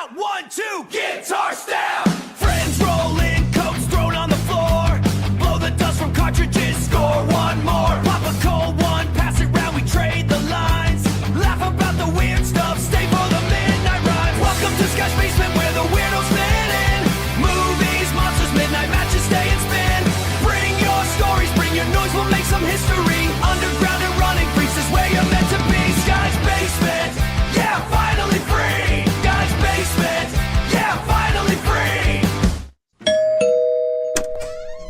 out, 1, 2, guitars down. Friends roll in, coats thrown on the floor. Blow the dust from cartridges, score one more. Pop a cold one, pass it round, we trade the lines. Laugh about the weird stuff, stay for the midnight rhyme. Welcome to Sky's Basement where the weirdos fit in. Movies, monsters, midnight matches, stay and spin. Bring your stories, bring your noise, we'll make some history. Underground and running freaks is where you're meant to be. Sky's Basement, yeah, finally free. Sky's Basement, yeah, finally free.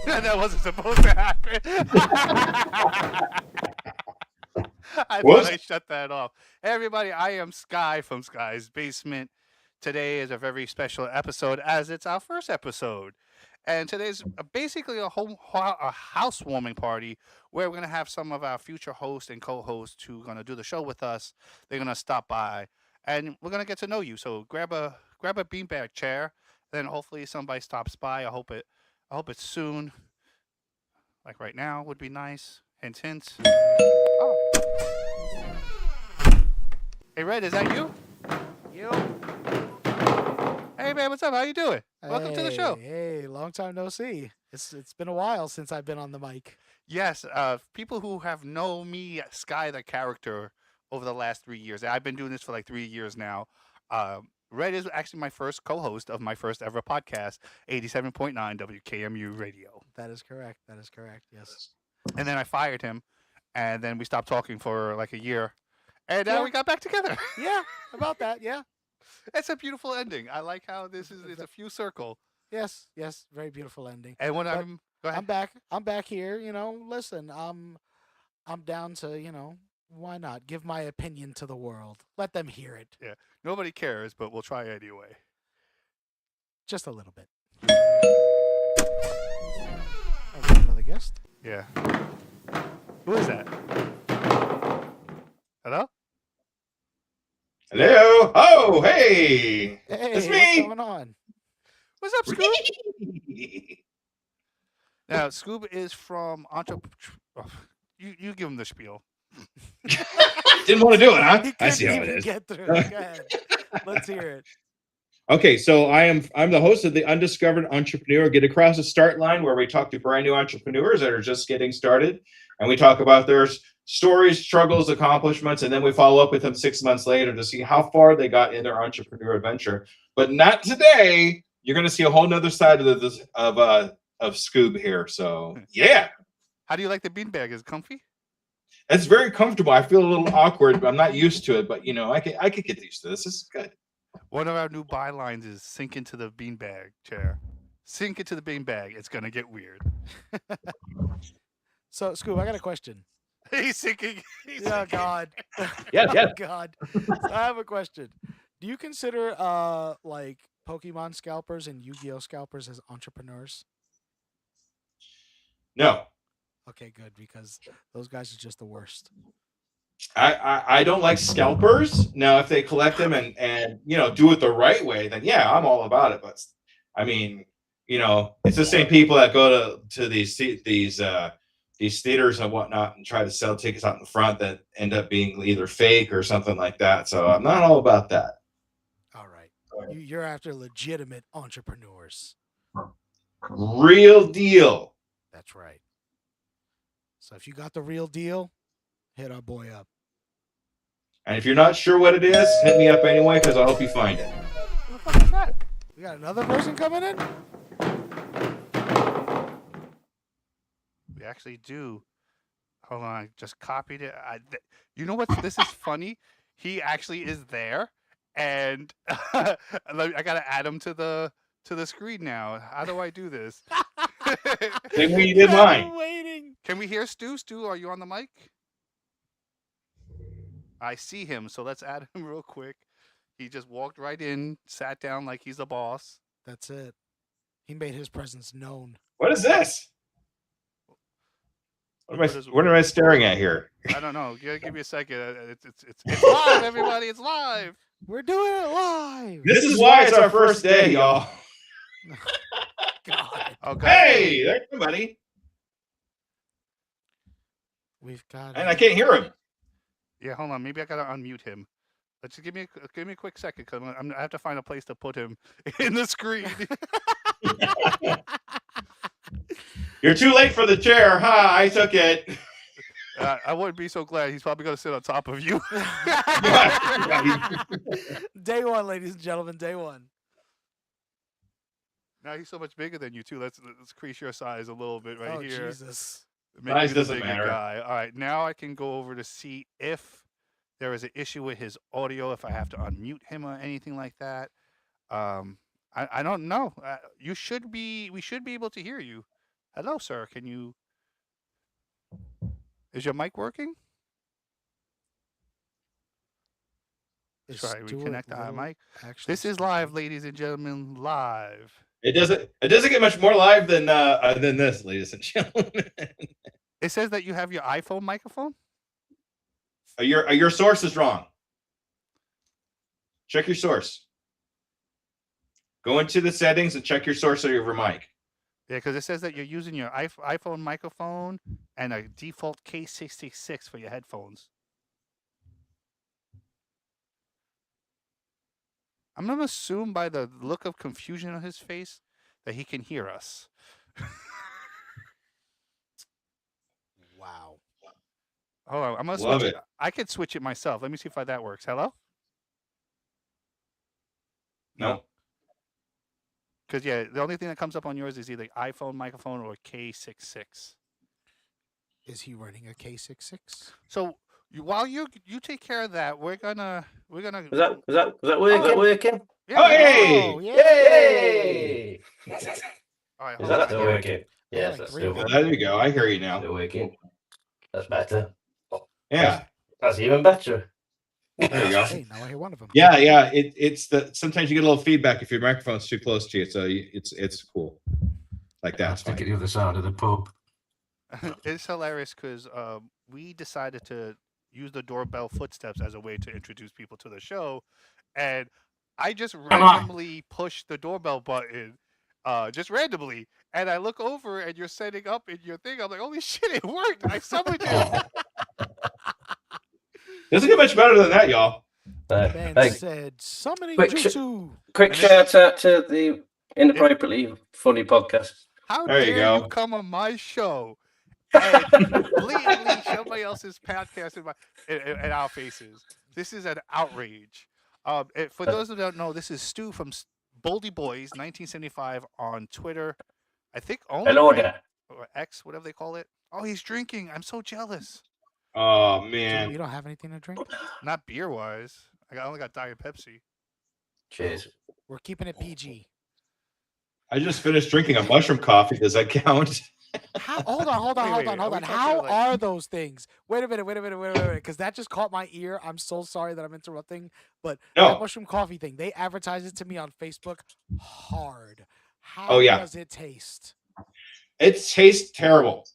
That wasn't supposed to happen. I thought I shut that off. Hey, everybody, I am Sky from Sky's Basement. Today is a very special episode as it's our first episode. And today's basically a housewarming party where we're going to have some of our future hosts and co-hosts who are going to do the show with us. They're going to stop by and we're going to get to know you. So grab a beanbag chair, then hopefully somebody stops by. I hope it's soon. Like right now would be nice. Hint, hint. Oh. Hey, Red, is that you? You. Hey, man, what's up? How you doing? Welcome to the show. Hey, long time no see. It's been a while since I've been on the mic. Yes, people who have known me, Sky the character, over the last 3 years. I've been doing this for like 3 years now. Red is actually my first co-host of my first ever podcast, 87.9 WKMU Radio. That is correct. Yes. And then I fired him, and then we stopped talking for like a year, and now we got back together. Yeah, about that. Yeah. It's a beautiful ending. I like how it's a few circle. Yes, very beautiful ending. And when But go ahead. I'm back here. Listen, I'm down to why not give my opinion to the world? Let them hear it. Yeah, nobody cares, but we'll try anyway. Just a little bit. Oh, we have another guest. Yeah. Who is that? Hello? Hello. Oh, hey. Hey, It's what's me. going on? What's up, Scoob? Now, Scoob is from You give him the spiel. Didn't want to do it, huh? He I see how couldn't it even is. Get through. Go ahead. Let's hear it. Okay, so I'm the host of the Undiscovered Entrepreneur. Get across the start line where we talk to brand new entrepreneurs that are just getting started, and we talk about their stories, struggles, accomplishments, and then we follow up with them 6 months later to see how far they got in their entrepreneur adventure. But not today. You're going to see a whole nother side of Scoob here. So yeah. How do you like the beanbag? Is it comfy? It's very comfortable. I feel a little awkward, but I'm not used to it. But I could get used to this. This is good. One of our new bylines is sink into the beanbag chair. Sink into the beanbag. It's gonna get weird. So, Scoob, I got a question. He's sinking. Oh God. Yeah. Oh, God. So I have a question. Do you consider like Pokemon scalpers and Yu-Gi-Oh scalpers as entrepreneurs? No. Okay, good, because those guys are just the worst. I don't like scalpers. Now, if they collect them and do it the right way, then yeah, I'm all about it. But I mean, it's the same people that go to these theaters and whatnot and try to sell tickets out in the front that end up being either fake or something like that. So I'm not all about that. All right. You're after legitimate entrepreneurs. Real deal. That's right. So if you got the real deal, hit our boy up. And if you're not sure what it is, hit me up anyway, because I'll help you find it. What the fuck is that? We got another person coming in? We actually do. Hold on, I just copied it. You know what? This is funny. He actually is there, and I gotta add him to the screen now. How do I do this? Same way you did mine. Waiting. Can we hear Stu? Stu, are you on the mic? I see him, so let's add him real quick. He just walked right in, sat down like he's the boss. That's it. He made his presence known. What is this? What am I staring at here? I don't know. Give me a second. It's live, everybody. It's live. We're doing it live. This is why it's our first day, y'all. God. Oh, God. Hey, there's somebody. We've got And I can't hear him. Yeah, hold on. Maybe I gotta unmute him. But just give me a quick second, because I have to find a place to put him in the screen. You're too late for the chair. Ha! I took it. I wouldn't be so glad. He's probably going to sit on top of you. Day one, ladies and gentlemen. Day one. Now he's so much bigger than you too. Let's increase your size a little bit right Oh, here. Jesus. Make Size you the doesn't bigger matter. guy. All right, now I can go over to see if there is an issue with his audio, if I have to unmute him or anything like that. I don't know. We should be able to hear you. Hello, sir. Is your mic working? Is Sorry, we Stuart connect our Little mic. actually This is speaking? live, ladies and gentlemen, live. It doesn't get much more live than this, ladies and gentlemen. It says that you have your iPhone microphone. Your source is wrong. Check your source. Go into the settings and check your source of your mic. Yeah, because it says that you're using your iPhone microphone and a default K66 for your headphones. I'm going to assume by the look of confusion on his face that he can hear us. Wow. Hold on, I'm going to Love switch it. I could switch it myself. Let me see if that works. Hello? No. Because, yeah, the only thing that comes up on yours is either iPhone microphone or K66. Is he running a K66? So while you take care of that, we're gonna. Was that working? Yeah, Oh, hey! Oh, yeah. Yay! All right, Is hold that on. still working? Yes, like that's three still of them. working. There you go. I hear you now. Still working. That's better. Yeah. That's even better. There you go. Hey, now I hear one of them. Yeah. It's sometimes you get a little feedback if your microphone's too close to you, so it's cool. Like that. That's to get the other side of the pub. It's hilarious because we decided to use the doorbell footsteps as a way to introduce people to the show, and I just randomly pushed the doorbell button, just randomly, and I look over and you're setting up in your thing. I'm like, holy shit, it worked! I summoned you. Doesn't get much better than that, y'all. Ben Hey, said, summoning Quick jutsu. quick shout out to the Inappropriately Funny podcast. How There you dare you go. come on my show and blatantly somebody else's podcast in our faces? This is an outrage. For those who don't know, this is Stu from Boldy Boys 1975 on Twitter. I think only Hello right? there. Or X, whatever they call it. Oh, he's drinking. I'm so jealous. Oh Dude, man. you don't have anything to drink? Not beer wise. I only got Diet Pepsi. Cheers. We're keeping it PG. I just finished drinking a mushroom coffee. Does that count? How, hold on. Wait, Hold are on. we talking How like- are those things? Wait a minute. Because that just caught my ear. I'm so sorry that I'm interrupting. But No. that mushroom coffee thing, they advertise it to me on Facebook hard. How Oh, yeah. does it taste? It tastes terrible.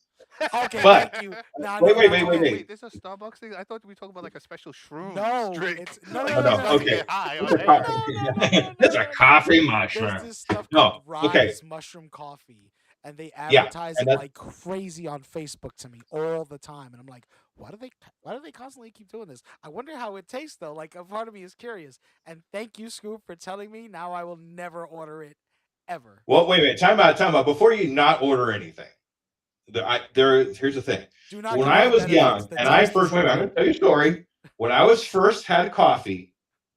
Okay, But- thank you. Now, Wait, now, wait, now, wait, now, wait, Wait, there's a Starbucks thing? I thought we talked about like a special shroom No, drink. it's no. Oh, no, okay. Get high on It's a air. coffee. It's a coffee There's mushroom. this stuff No, called Rise okay. Mushroom Coffee, and they Yeah, advertise and it that- like crazy on Facebook to me all the time, and I'm like, why do they constantly keep doing this? I wonder how it tastes though. Like a part of me is curious. And thank you, Scoop, for telling me. Now I will never order it ever. Well, wait a minute. Time out. Before you not order anything, here's the thing. Do not. When give I me was benefits. young, The and I taste is first wait a minute, I'm good. gonna tell you a story. When I was first had coffee,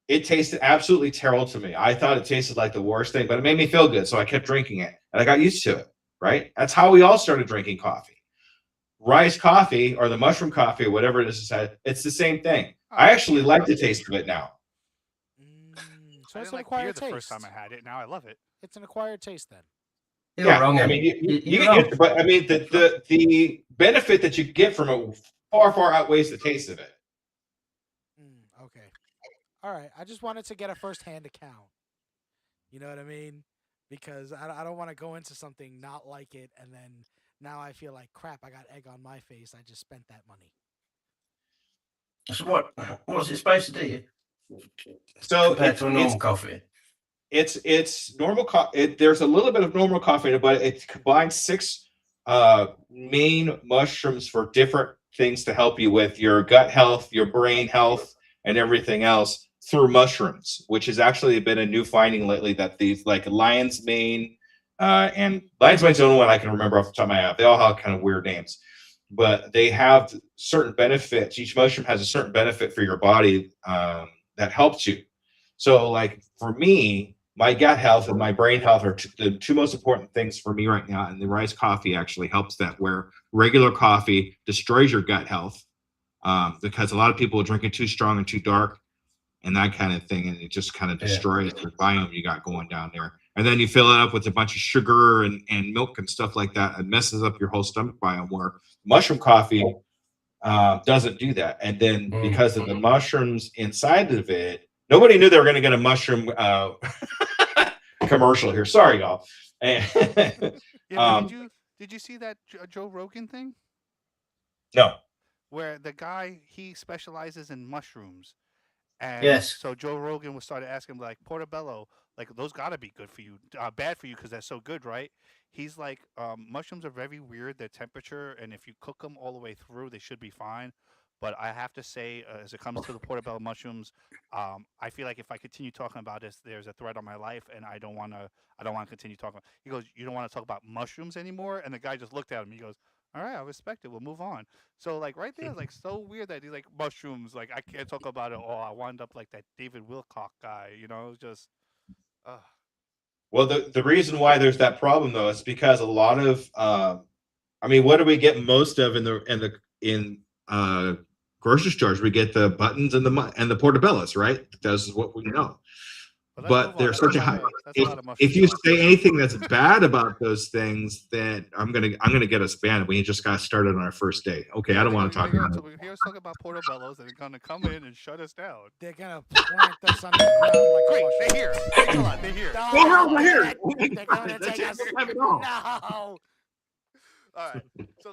it tasted absolutely terrible to me. I thought it tasted like the worst thing, but it made me feel good, so I kept drinking it, and I got used to it. Right? That's how we all started drinking coffee. Rice coffee or the mushroom coffee or whatever it is, it's the same thing. I actually like the taste of it now. So I it's didn't an like beer acquired the taste. first time I had it. Now I love it. It's an acquired taste then. You're Yeah, wrong. I Eddie. mean, you You're get wrong. used to, but I mean, the benefit that you get from it far outweighs the taste of it. Okay. All right. I just wanted to get a first-hand account. You know what I mean? Because I don't want to go into something not like it, and then now I feel like crap. I got egg on my face. I just spent that money. So what's it supposed to do So compared to a normal coffee? it's normal coffee. There's a little bit of normal coffee in it, but it combines 6 main mushrooms for different things to help you with your gut health, your brain health, and everything else. through mushrooms, which has actually been a new finding lately. That these like lion's mane, and lion's mane's the only one I can remember off the top of my head. They all have kind of weird names, but they have certain benefits. Each mushroom has a certain benefit for your body that helps you. So, like for me, my gut health and my brain health are the two most important things for me right now. And the rice coffee actually helps that, where regular coffee destroys your gut health because a lot of people drink it too strong and too dark and that kind of thing. And it just kind of destroys the biome you got going down there. And then you fill it up with a bunch of sugar and milk and stuff like that. It messes up your whole stomach biome, where mushroom coffee doesn't do that. And then because of the mushrooms inside of it, nobody knew they were going to get a mushroom commercial here. Sorry, y'all. Yeah, did you see that Joe Rogan thing No. where the guy he specializes in mushrooms, and Yes. so Joe Rogan was started asking him like portobello, like those gotta be good for you, bad for you because they're so good, right? He's like, mushrooms are very weird, their temperature, and if you cook them all the way through, they should be fine. But I have to say, as it comes to the portobello mushrooms, I feel like if I continue talking about this, there's a threat on my life, and I don't want to. I don't want to continue talking. He goes, "You don't want to talk about mushrooms anymore?" And the guy just looked at him. He goes, "All right, I respect it. We'll move on." So like right there, it's like so weird that he's like mushrooms. Like I can't talk about it. Oh, I wind up like that David Wilcock guy. You know, just. Uh, Well, the reason why there's that problem though is because a lot of I mean, what do we get most of in grocery stores? We get the buttons and the portobellos, right? That's what we know. let's But move on. there's That's such a a lot high. of- that's a lot of If mushrooms. you say anything that's bad about those things, then I'm gonna get us banned. We just got started on our first day. Okay, I don't want to talk about it. We're here to talk about portobellos, and they're gonna come in and shut us down. They're gonna plant us on the ground like Great, a they're mushroom. here. Thanks a lot. They're here. No, we're here. They're gonna That's take it. us. Let's have it all. No. All right, so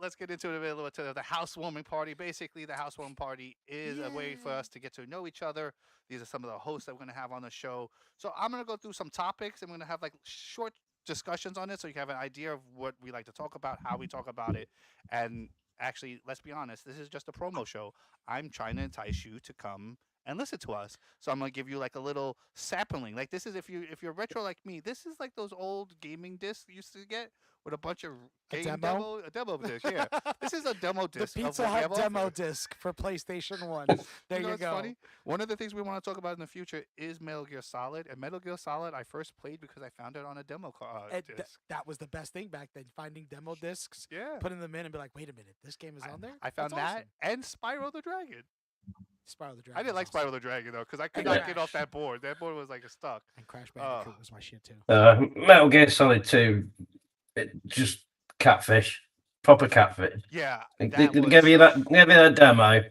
let's get into it a little bit. To the housewarming party. Basically, the housewarming party is a way for us to get to know each other. These are some of the hosts that we're gonna have on the show. So I'm gonna go through some topics, and we're gonna have like short discussions on it, so you can have an idea of what we like to talk about, how we talk about it, and actually, let's be honest, this is just a promo show. I'm trying to entice you to come and listen to us. So I'm gonna give you like a little sampling. Like this is if you're retro like me, this is like those old gaming discs you used to get with a bunch of game demo? a demo disc. Yeah, this is a demo The disc. Pizza of what we Hut have demo offered. disc for PlayStation 1. There you what's go. Funny? One of the things we want to talk about in the future is Metal Gear Solid. And Metal Gear Solid, I first played because I found it on a demo disc. That was the best thing back then, finding demo discs, Yeah. putting them in and be like, wait a minute, this game is on there? I found That's that awesome. and Spyro the Dragon. Spyro the Dragon. I didn't like was awesome. Spyro the Dragon though, because I could And not get Crash. off that board. That board was like stuck. And Crash Bandicoot was my shit too. Metal Gear Solid 2, just catfish, proper catfish. Yeah. They that gave you that demo,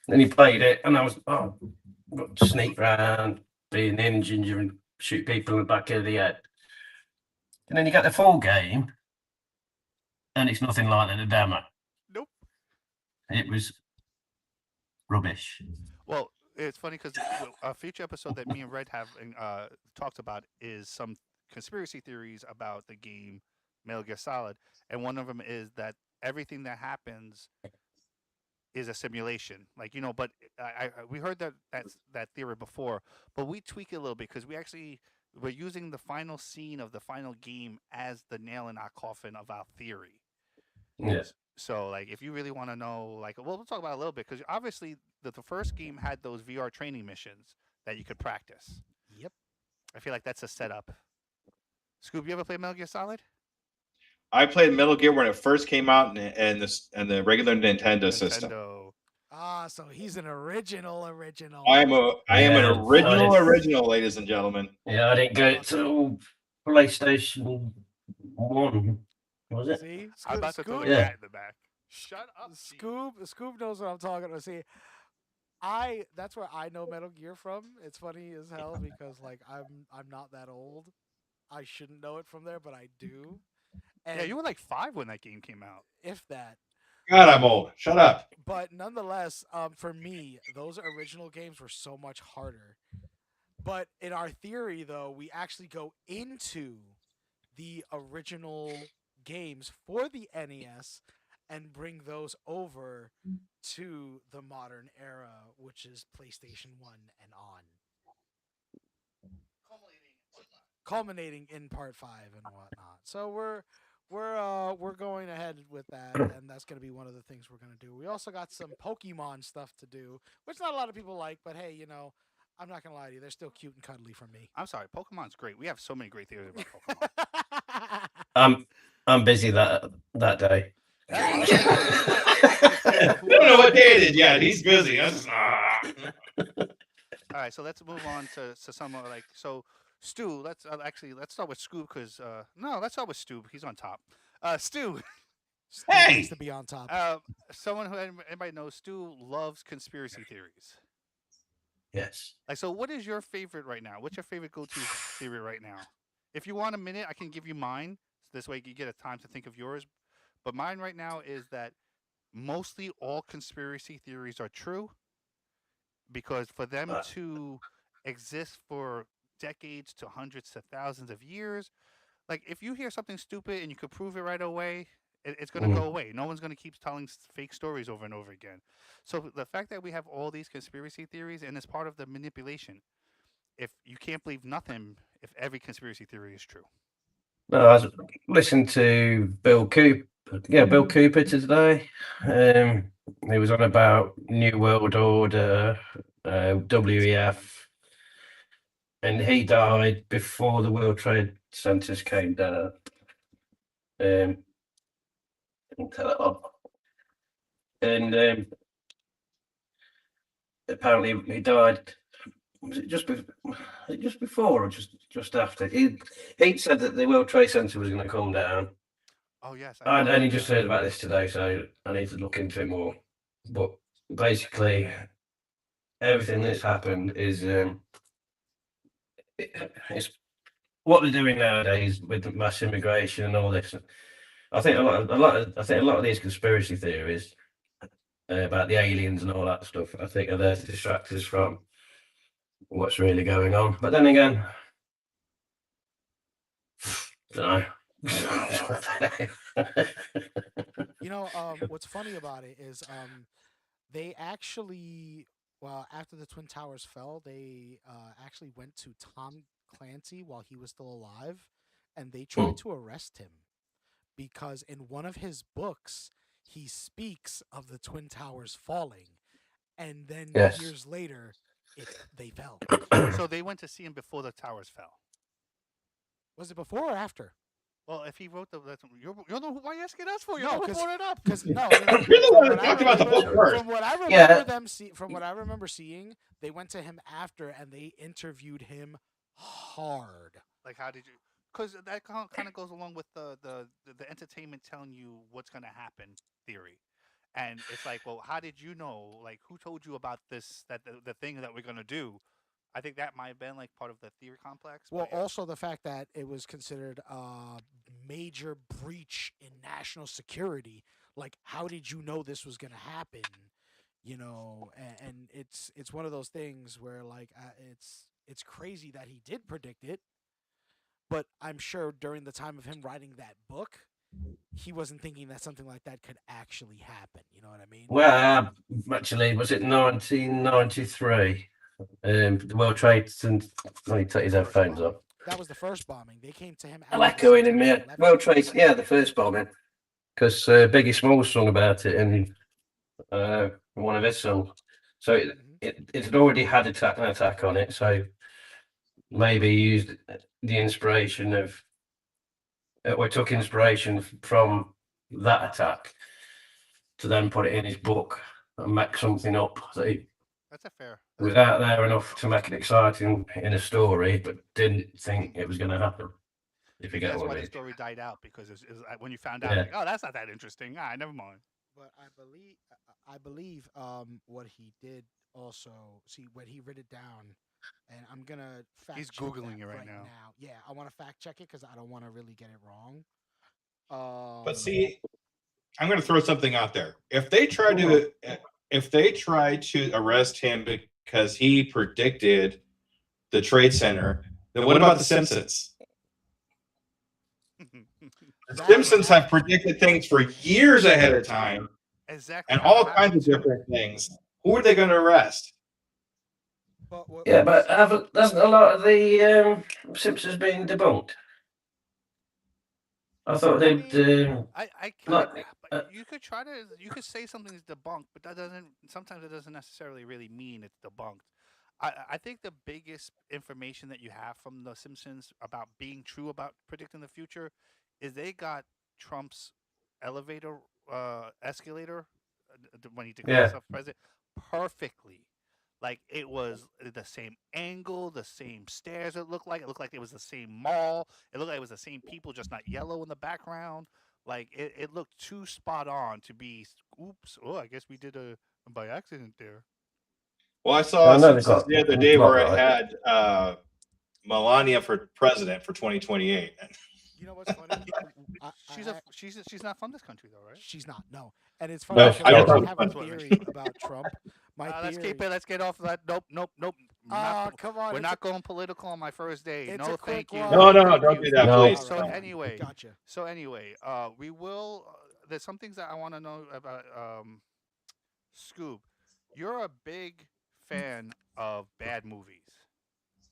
and you played it, and I was got to sneak around, be an ninja and shoot people in the back of the head. And then you get the full game, and it's nothing like the demo. Nope. It was rubbish. Well, it's funny because a future episode that me and Red have talked about is some conspiracy theories about the game Metal Gear Solid, and one of them is that everything that happens is a simulation. Like but we heard that theory before, but we tweak it a little bit because we're using the final scene of the final game as the nail in our coffin of our theory. Yes. So, like, if you really want to know, like, well, we'll talk about it a little bit because obviously the first game had those VR training missions that you could practice. Yep. I feel like that's a setup. Scoob, you ever play Metal Gear Solid? I played Metal Gear when it first came out and the regular Nintendo system. Ah, so he's an original. I am an original, ladies and gentlemen. Yeah, I didn't get it till PlayStation 1. Was it? See, I'm about to throw the Yeah. cat in the back. Shut up, Steve. Scoob knows what I'm talking about. See, that's where I know Metal Gear from. It's funny as hell because like I'm not that old. I shouldn't know it from there, but I do. And Yeah, you were like 5 when that game came out. if that. God, I'm old. Shut up. But nonetheless, for me, those original games were so much harder. But in our theory, though, we actually go into the original games for the NES and bring those over to the modern era, which is PlayStation 1 and on. Culminating in part 5 and whatnot. So we're going ahead with that, and that's going to be one of the things we're going to do. We also got some Pokemon stuff to do, which not a lot of people like, but hey, I'm not going to lie to you, they're still cute and cuddly for me. I'm sorry, Pokemon's great. We have so many great theories about Pokemon. I'm busy that day. I don't know what day it is yet. He's busy. All right, so let's move on to some like so. Stu, let's start with Scoop because no, let's start with Stu. He's on top. Stu. Stu Hey! needs to be on top. Someone who anybody knows, Stu loves conspiracy theories. Yes. Like, so what is your favorite right now? What's your favorite go-to theory right now? If you want a minute, I can give you mine. So this way you get a time to think of yours. But mine right now is that mostly all conspiracy theories are true because for them to exist for decades to hundreds to thousands of years, like if you hear something stupid and you could prove it right away, it's going to go away. No one's going to keep telling fake stories over and over again. So the fact that we have all these conspiracy theories and it's part of the manipulation. If you can't believe nothing, if every conspiracy theory is true. No, I was listening to Bill Cooper. Yeah, Bill Cooper today. He was on about New World Order, WEF, and he died before the World Trade Centers came down. And apparently he died. Was it just before or just after? He said that the World Trade Center was going to come down. Oh yes, I only just heard about this today, so I need to look into it more. But basically, everything that's happened is it's what they're doing nowadays with the mass immigration and all this. I think a lot of these conspiracy theories about the aliens and all that stuff, I think, are there to distract us from what's really going on. But then again, I don't know. What's funny about it is they actually, well, after the Twin Towers fell, they actually went to Tom Clancy while he was still alive, and they tried to arrest him because in one of his books he speaks of the Twin Towers falling, and then years later they fell. So they went to see him before the towers fell. Was it before or after? Well, if he wrote you're the why are you asking us for? You're the one who brought it up. Because no, You're the one that talked about the book first. From what I remember from what I remember seeing, they went to him after and they interviewed him hard. Like, how did you? Because that kind of goes along with the entertainment telling you what's going to happen theory, and it's like, well, how did you know? Like, who told you about this? That the thing that we're going to do. I think that might have been like part of the theory complex. Well, also the fact that it was considered a major breach in national security. Like, how did you know this was going to happen? And it's one of those things where like it's crazy that he did predict it, but I'm sure during the time of him writing that book, he wasn't thinking that something like that could actually happen. You know what I mean? Well, actually, was it 1993? The World Trade Center. Let me take his headphones off. That was the first bombing. They came to him. I like going in there. World Trade, yeah, the first bombing, because Biggie Smalls sung about it in one of his songs. So it had already had an attack on it. So maybe he used the inspiration of, or took inspiration from that attack to then put it in his book and make something up. So that's a fair. It was out there enough to make it exciting in a story, but didn't think it was going to happen. If you get what I mean. That's why the story died out, because it was when you found out, like, oh, that's not that interesting. Never mind. But I believe what he did also. See, when he wrote it down, and I'm gonna fact. He's check googling that it right now. Yeah, I want to fact check it because I don't want to really get it wrong. But see, I'm going to throw something out there. If they try to arrest him because he predicted the Trade Center, then what about the Simpsons? Simpsons have predicted things for years ahead of time Exactly. and how it all kinds happened, of too. different things. Who are they going to arrest? Yeah, but hasn't a lot of the Simpsons been debunked? I thought they'd But uh, you could try to, you could say something's debunked, but that doesn't, sometimes it doesn't necessarily really mean it's debunked. I think the biggest information that you have from The Simpsons about being true about predicting the future is they got Trump's elevator, escalator, when he declared yeah. himself president, perfectly. Like it was the same angle, the same stairs. It looked like it was the same mall. It looked like it was the same people, just not yellow in the background. Like it looked too spot on to be. Oops! Oh, I guess we did a by accident there. Well, I I saw know they Simpsons got the other a day lot where it right. had Melania for president for 2028. You know what's funny? She's not from this country though, right? She's not. No, and it's No, funny she because doesn't. I have a That's what I mean. theory about Trump. My Let's theory. keep it. Let's get off of that. Nope. Oh, come on! We're it's not going political on my first day. It's No, a quick thank you. one. No, Thank don't you. do that, No. please. So All right. anyway, Gotcha. we will. There's some things that I want to know about. Scoob, you're a big fan of bad movies.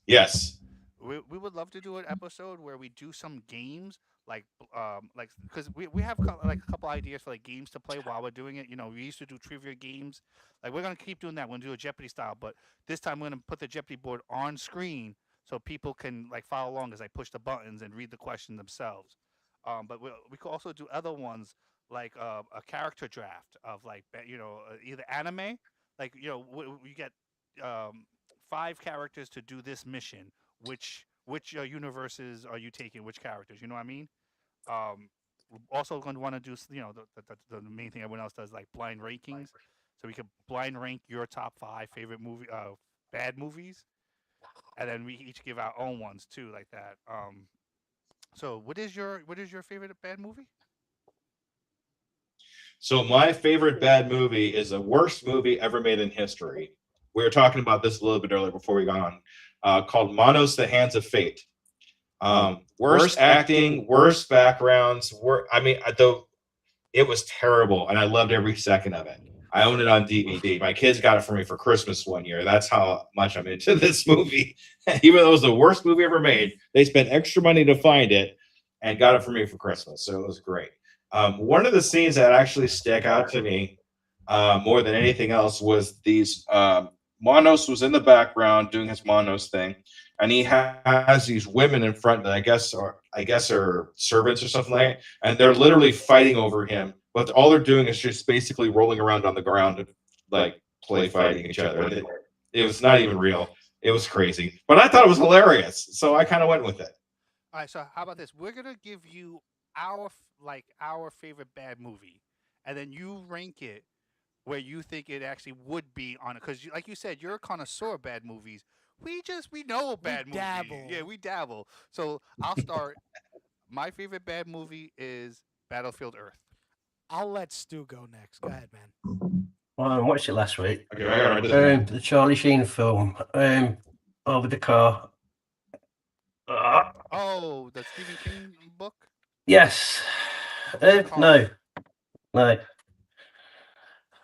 Yes. We would love to do an episode where we do some games like because we have like a couple ideas for like games to play while we're doing it. You know, we used to do trivia games. Like we're gonna keep doing that. We're gonna do a Jeopardy style, but this time we're gonna put the Jeopardy board on screen so people can like follow along as I push the buttons and read the question themselves. But we could also do other ones like a character draft of like either anime, like you get um, 5 characters to do this mission. Which universes are you taking? Which characters? You know what I mean? Um, we're also going to want to do the main thing everyone else does, like blind rankings. So we could blind rank your top 5 favorite bad movies, and then we each give our own ones too, like that. So what is your favorite bad movie? So my favorite bad movie is the worst movie ever made in history. We were talking about this a little bit earlier before we got on. Called Manos: The Hands of Fate. Worst acting, worst backgrounds. It was terrible, and I loved every second of it. I own it on DVD. My kids got it for me for Christmas one year. That's how much I'm into this movie. Even though it was the worst movie ever made, they spent extra money to find it and got it for me for Christmas. So it was great. One of the scenes that actually stuck out to me more than anything else was these Manos was in the background doing his Manos thing, and he has these women in front that I guess are servants or something like that, and they're literally fighting over him. But all they're doing is just basically rolling around on the ground and like play fighting each other. It was not even real. It was crazy, but I thought it was hilarious, so I kind of went with it. All right, so how about this? We're gonna give you our favorite bad movie, and then you rank it where you think it actually would be on it. Because, like you said, you're a connoisseur of bad movies. We know bad movies. dabble. Yeah, we dabble. So I'll start. My favorite bad movie is Battlefield Earth. I'll let Stu go next. Go ahead, man. Well, I watched it last week. Okay, I gotta write this down. The Charlie Sheen film. Over the car. Oh, the Stephen King book. Yes. No.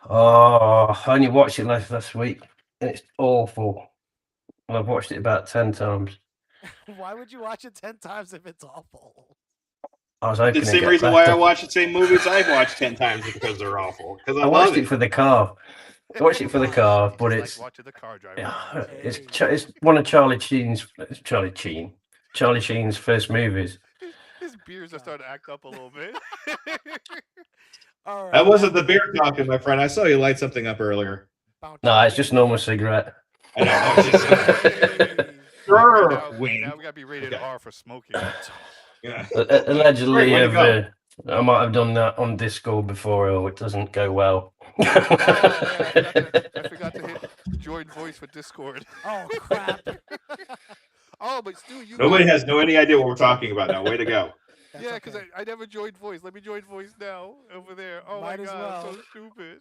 Oh, I only watched it last week, and it's awful. I've watched it about 10 times. Why would you watch it 10 times if it's awful? I was hoping The to same get reason why I better. watch the same movies I've watched 10 times is because they're awful. Because I watched it for the car. I watched it for the car, but Just it's like watching the car drive. yeah, it's one of Charlie Sheen's first movies. His beers are starting to act up a little bit. All right. That wasn't the beer talking, my friend. I saw you light something up earlier. No, it's just normal cigarette. I know. That was just- Sure, now Wayne. we gotta be rated Okay. R for smoking. Yeah. Allegedly, Great, way to I might have done that on Discord before, or it doesn't go well. Oh, yeah, I forgot to hit join voice for Discord. Oh, crap. Oh, but Stu, Nobody has any idea what we're talking about now. Way to go. That's Yeah, because okay. I never joined voice. Let me join voice now over there. Oh Might my as god, I'm well. so stupid.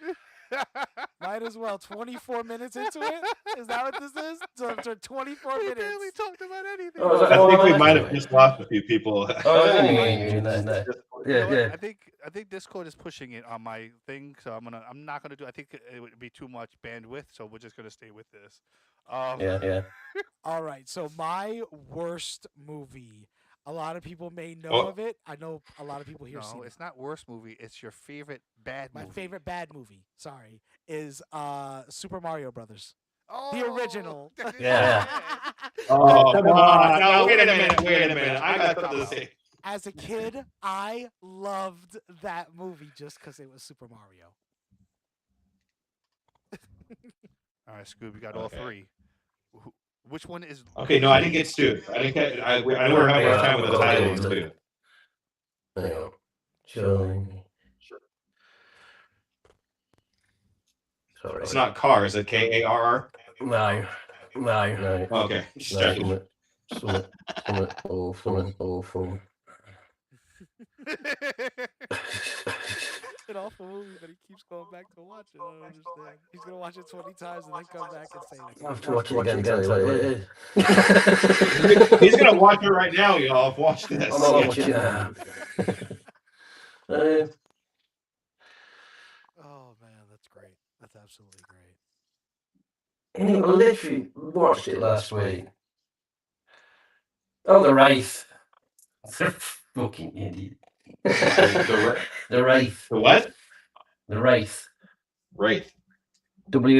Might as well. 24 minutes into it? Is that what this is? So after 24 We minutes. barely talked about anything. Oh, I think we might have just lost a few people. Oh, no. You know Yeah, what? yeah. I think Discord is pushing it on my thing, so I'm not gonna do. I think it would be too much bandwidth, so we're just gonna stay with this. Yeah, yeah. All right, so my worst movie. A lot of people may know Oh. of it. I know a lot of people here No, seen it. it's not worst movie. It's your favorite bad My movie. favorite bad movie, sorry, is Super Mario Brothers. Oh, The original. Yeah. Oh, come on. No, wait a minute. Wait a minute. I got something to say. As a kid, I loved that movie just because it was Super Mario. All right, Scoob, you got all Okay. three. Which one is? Okay, no, I didn't get Stu. I didn't get. I know we're having a hard time with the titles too. Hang on. Join. Sorry. It's not car. Is it Karr? No. No. Okay. No. Something awful. An awful movie, but he keeps going back to watch it. I don't understand. He's gonna watch it 20 times and then come back and say I have to watch it again. Tell you what it is. He's gonna watch it right now, y'all. Watch this. I'm not watching now. Oh man, that's great. That's absolutely great. I literally watched it last week. Oh, the Wraith. Fucking idiot. The Wraith. The what? The Wraith. Wraith. WRAITH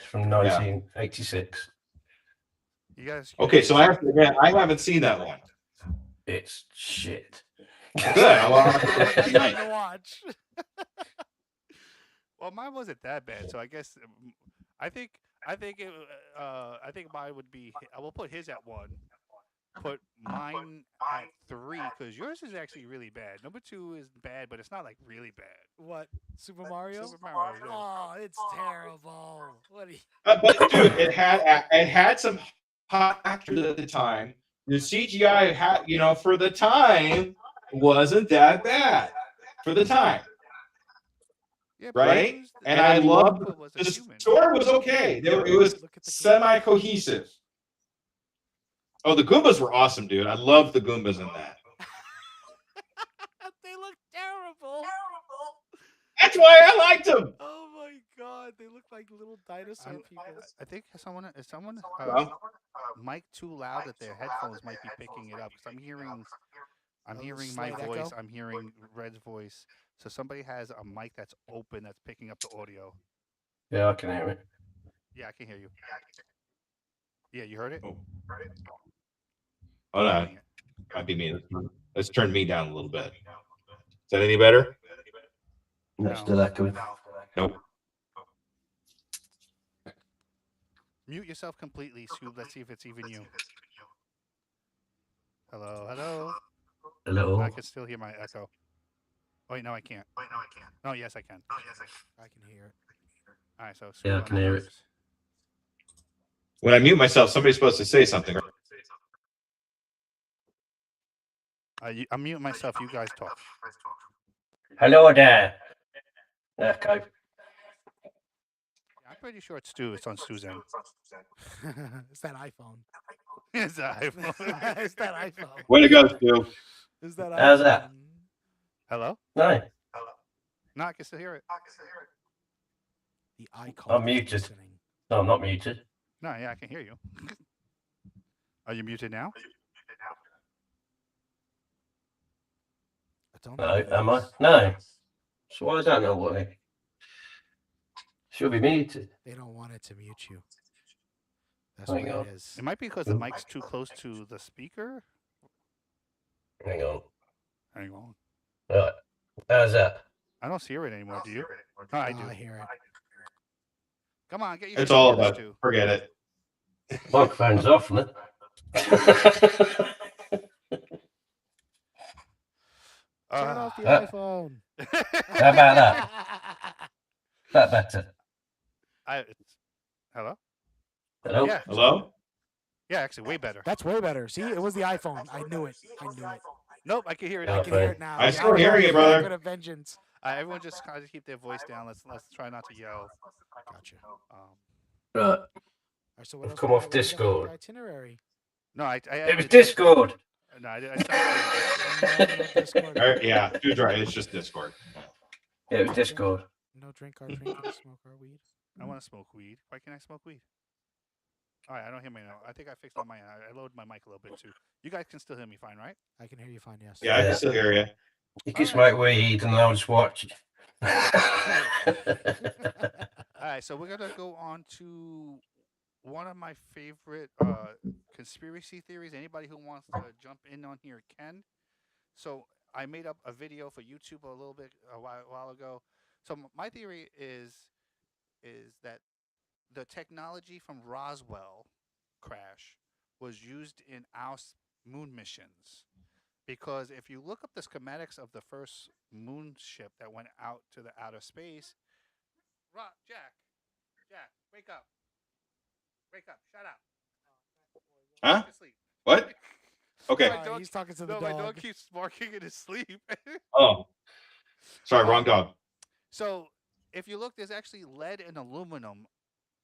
from 1986. You guys. Okay, so I haven't seen that one. It's shit. Good. Well, That's fun to watch. Well, mine wasn't that bad, so I guess I think mine would be. I will put his at 1. Put mine at 3 because yours is actually really bad. Number 2 is bad, but it's not like really bad. What? Super Mario? Super Mario, yeah. Oh, it's terrible. What? but dude, it had some hot actors at the time. The CGI had, for the time, wasn't that bad for the time, Yeah, but right? who's the- And I loved Goomba was a the human. story was okay. It was Look at the semi-cohesive. Oh, the Goombas were awesome, dude. I loved the Goombas in that. They look terrible. That's why I liked them. Oh my god, they look like little dinosaur people. I think someone Well, mic too loud that their headphones might be picking it up because I'm hearing Oh, my slight voice. echo? I'm hearing Red's voice. So somebody has a mic that's open that's picking up the audio. Yeah, I can hear it. Yeah, I can hear you. Yeah, you heard it? Hold on. Might be me. Let's turn me down a little bit. Is that any better? That's still echoing. Nope. Mute yourself completely, Scoob. Let's see if it's even you. Hello. Hello. I can still hear my echo. Oh, wait, no, I can't. No, yes, I can. I can hear it. All right, so Yeah, I Scoob, can hear it. unmute. When I mute myself, somebody's supposed to say something. I'm muting myself. You guys talk. Hello there. Echo. I'm pretty sure it's Stu. It's on Stu's end. It's that iPhone. It's the iPhone. It's that iPhone. Way to go, Stu. It's that How's that? iPhone. Hello? No, No, I can still hear it. The icon. I'm is muted. listening. no, I'm not muted. No, yeah, I can hear you. Are you muted now? I don't No, know who am I? is. No. So I don't know why. Should be muted. They don't want it to mute you. That's Hang what on. it is. It might be because the mic's too close to the speaker. Hang on. Hang on. Right. How's that? I don't hear it anymore. Do you? Oh, I do. I hear it. Come on, get your. It's all shit together, about. Stu. Forget it. Microphone's off, man. Turn off the iPhone. How about that? Is that better? Hello? Hello? Yeah. Hello? Yeah, actually, way better. That's way better. See, it was the iPhone. I knew it. Nope, I can hear it. Yeah. I now. can hear it now. I'm The still hearing iPhone you, is brother. Good of vengeance. Everyone just kind of keep their voice down. Let's try not to yell. Gotcha. Right. All right, so what I've else come we off got? What do we got for the Discord. Itinerary. No, I It was Discord. No, I stopped No Discord. Yeah, dude's right. It's just Discord. Yeah, it was Discord. No drink our drink and smoke our weed. I want to smoke weed. Why can't I smoke weed? All right, I don't hear me now. I think I fixed on my end. I lowered my mic a little bit too. You guys can still hear me fine, right? I can hear you fine, yes. Yeah, I can still hear you. You can Alright. smoke weed and I'll just watch. All right, so we're gonna go on to one of my favorite conspiracy theories. Anybody who wants to jump in on here can. So I made up a video for YouTube a while ago. So my theory is that the technology from Roswell crash was used in our moon missions. Because if you look up the schematics of the first moon ship that went out to the outer space, Jack, wake up, shut up. Huh? Go to sleep. What? Okay. My dog- He's talking to the no, dog. my dog keeps barking in his sleep. Oh, sorry, wrong dog. So if you look, there's actually lead and aluminum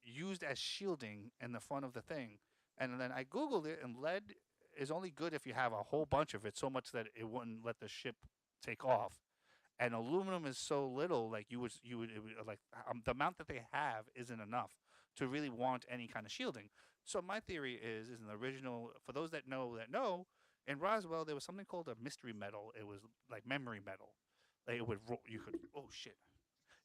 used as shielding in the front of the thing. And then I Googled it, and lead is only good if you have a whole bunch of it, so much that it wouldn't let the ship take off. And aluminum is so little, like it would like the amount that they have isn't enough to really want any kind of shielding. So my theory is in the original, for those that know, in Roswell there was something called a mystery metal. It was like memory metal. Like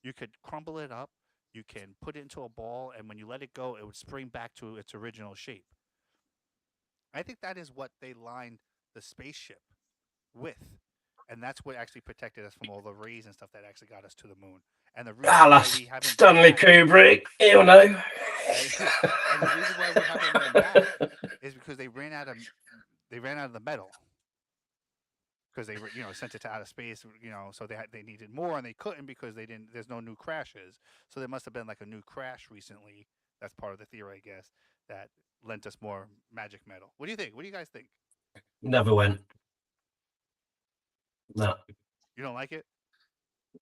you could crumble it up, you can put it into a ball, and when you let it go, it would spring back to its original shape. I think that is what they lined the spaceship with. And that's what actually protected us from all the rays and stuff that actually got us to the moon. And the reason why Alas, we haven't Stanley been back, Kubrick, you know. and the reason why we haven't been back is because they ran out of the metal. Because they sent it to outer space, so they needed more, and they couldn't because they didn't. There's no new crashes, so there must have been like a new crash recently. That's part of the theory, I guess, that lent us more magic metal. What do you think? What do you guys think? Never went. No, You don't like it?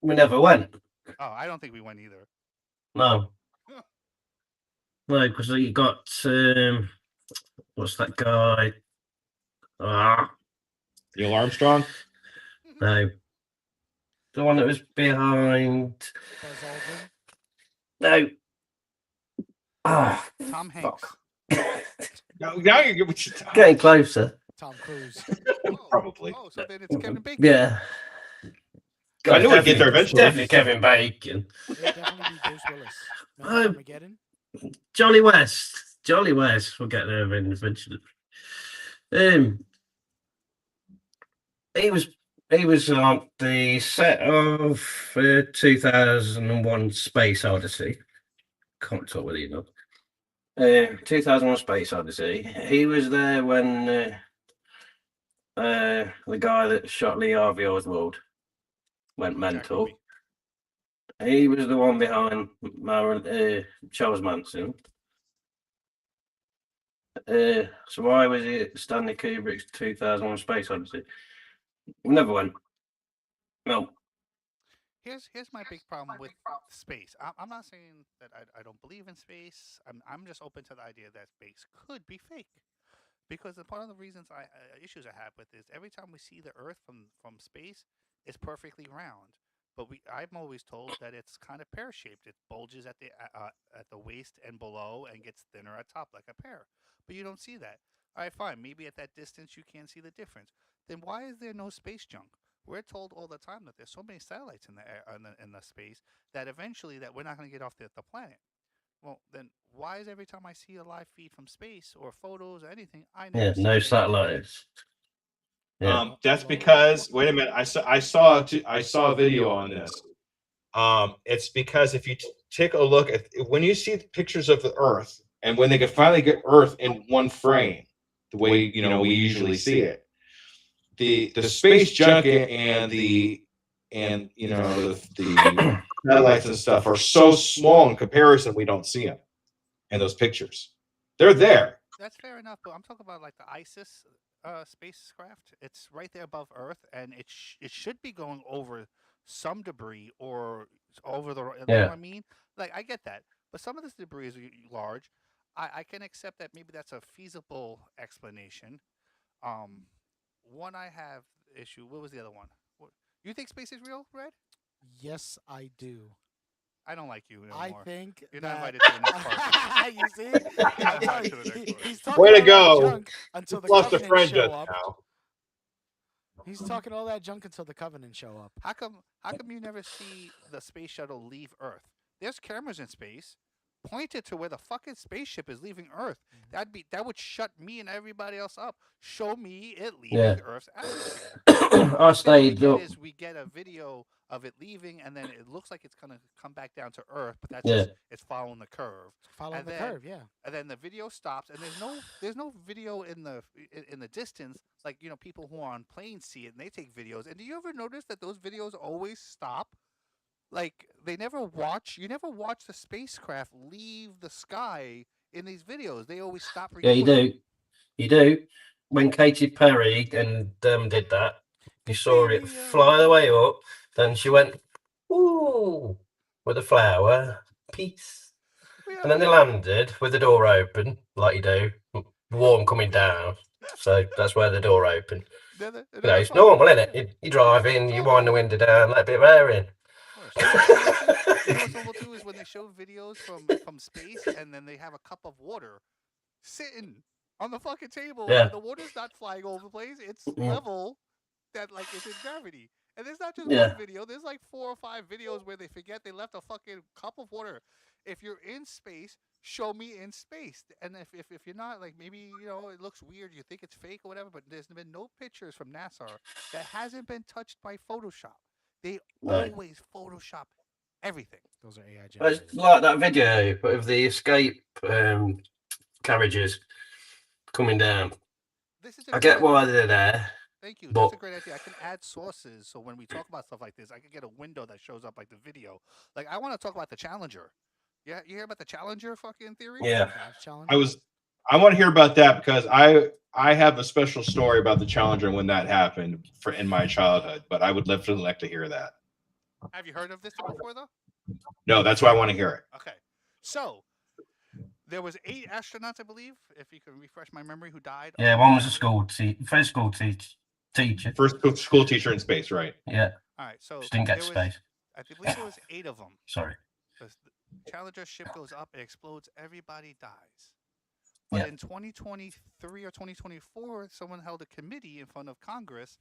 we never went. Oh, I don't think we went either. No. No, because you got what's that guy? Neil Armstrong. No, the one that was behind. Buzz Aldrin. No. Ah, Tom Hanks. Now you're getting closer. Tom Cruise. Probably. Oh, so then it's Kevin Bacon. Yeah. I knew it'd get there eventually. Definitely Kevin Bacon. It would definitely be Bruce Willis. Oh. Remember Armageddon? Jolly West. Jolly West. We'll get there eventually. He was on the set of 2001 Space Odyssey. Can't talk with you now. 2001 Space Odyssey. He was there when the guy that shot Lee Harvey Oswald went mental. He was the one behind Charles Manson. So why was it Stanley Kubrick's 2001 Space Odyssey? Never went. No. Here's my big problem with space. I'm not saying that I don't believe in space. I'm just open to the idea that space could be fake. Because part of the reasons issues I have with is every time we see the Earth from space, it's perfectly round. But I'm always told that it's kind of pear-shaped. It bulges at the waist and below, and gets thinner at top like a pear. But you don't see that. All right, fine. Maybe at that distance you can't see the difference. Then why is there no space junk? We're told all the time that there's so many satellites in the air, in the space, that eventually that we're not going to get off the planet. Well, then why is every time I see a live feed from space or photos or anything, I never see no any satellites. Yeah. That's because wait a minute. I saw a video on this. It's because if you take a look at when you see pictures of the Earth, and when they can finally get Earth in one frame, the way we usually see it, the space junk and the satellites and stuff are so small in comparison. We don't see them in those pictures. They're there. That's fair enough, but I'm talking about like the ISIS spacecraft. It's right there above Earth, and it should be going over some debris or over the. You know what I mean? Like I get that, but some of this debris is large. I can accept that maybe that's a feasible explanation. one I have issue. What was the other one? You think space is real, Red? Yes, I do. I don't like you I anymore. think You're not that- invited to the next party. You see, You're I'm not telling invited to the you, next party. he's talking Way to all that go. junk until the Lost a Covenant friend show just up. now. He's talking all that junk until the Covenant show up. How come you never see the space shuttle leave Earth? There's cameras in space pointed to where the fucking spaceship is leaving Earth. That would shut me and everybody else up. Show me it leaving Yeah. Earth's atmosphere. I Instead, what we stayed get up. is we get a video of it leaving, and then it looks like it's gonna come back down to Earth, but that's Yeah. just it's following the curve. Following And the then- curve, yeah. And then the video stops, and there's no video in the distance, like people who are on planes see it and they take videos. And do you ever notice that those videos always stop? Like they never watch. You never watch the spacecraft leave the sky in these videos. They always stop. Yeah, you recording. do. You do. When Katy Perry and did that, you saw it fly the way up. Then she went, ooh, with a flower, peace. Yeah, And then they landed with the door open, like you do, warm coming down. So that's where the door opened. It's normal, isn't it? You drive in, you wind the window down, let a bit of air in. You know what's normal too is when they show videos from space, and then they have a cup of water sitting on the fucking table. Yeah. And the water's not flying all over the place. It's level that like it's in gravity. And there's not just Yeah. one video. There's like 4 or 5 videos where they forget they left a fucking cup of water. If you're in space, show me in space. And if you're not, like maybe it looks weird, you think it's fake or whatever, but there's been no pictures from NASA that hasn't been touched by Photoshop. They Right. always Photoshop everything. Those are AI It's generated. like that video of the escape carriages coming down. This is I get why they're there. Thank you. But- That's a great idea. I can add sources, so when we talk about stuff like this, I can get a window that shows up like the video. Like I want to talk about the Challenger. Yeah, you hear about the Challenger fucking theory? Yeah. Flash challenge. I want to hear about that because I have a special story about the Challenger and when that happened in my childhood, but I would definitely like to hear that. Have you heard of this before though? No, that's why I want to hear it. Okay. So there was 8 astronauts, I believe, if you can refresh my memory, who died. Yeah, one was a first school teacher. First school teacher in space, right? Yeah, All right. So just didn't get to there was- space. I believe there was 8 of them. Sorry. The Challenger ship goes up, it explodes, everybody dies. But Yeah. in 2023 or 2024, someone held a committee in front of Congress,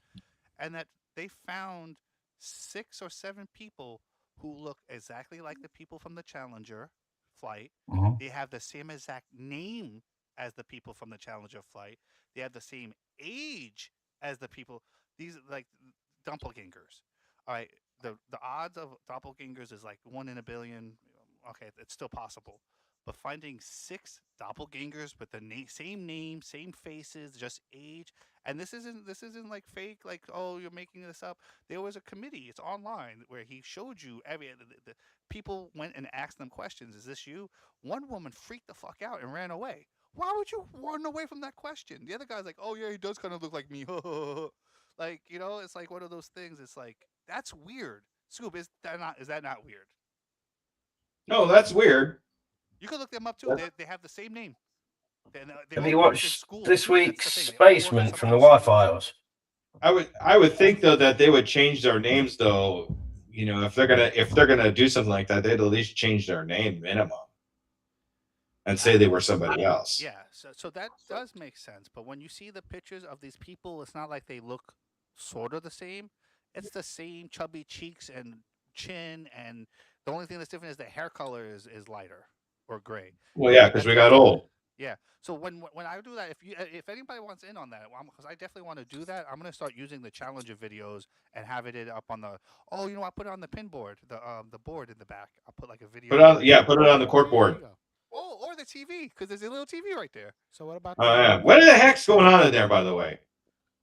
and that they found 6 or 7 people who look exactly like the people from the Challenger flight. Mhm. They have the same exact name as the people from the Challenger flight. They have the same age as the people. These are like doppelgangers. All right. The odds of doppelgangers is like 1 in a billion. Okay, it's still possible. But finding 6 doppelgangers with the same name, same faces, just age, and this isn't like fake. Like, oh, you're making this up. There was a committee. It's online where he showed you the people went and asked them questions. Is this you? One woman freaked the fuck out and ran away. Why would you run away from that question? The other guy's like, oh yeah, he does kind of look like me. Like, it's like one of those things. It's like that's weird. Scoop, is that not weird? No, that's weird. You could look them up too. They have the same name. They Have all you worked in watched school. this That's the week's thing. They all work at Basement some from the kind of Wi-Files? I would think though that they would change their names though. If they're gonna do something like that, they'd at least change their name minimum and say they were somebody else. Yeah, so that does make sense. But when you see the pictures of these people, it's not like they look sort of the same. It's the same chubby cheeks and chin, and the only thing that's different is the hair color is lighter or gray. Well, yeah, because we got old. Yeah. So when I do that, if anybody wants in on that, because I definitely want to do that, I'm gonna start using the Challenger videos and have it up on the. Oh, I put it on the pin board, the board in the back. I'll put like a video. Put it on the court There you board. go. Oh, or the TV, because there's a little TV right there. So what about? Oh yeah. What the heck's going on in there, by the way?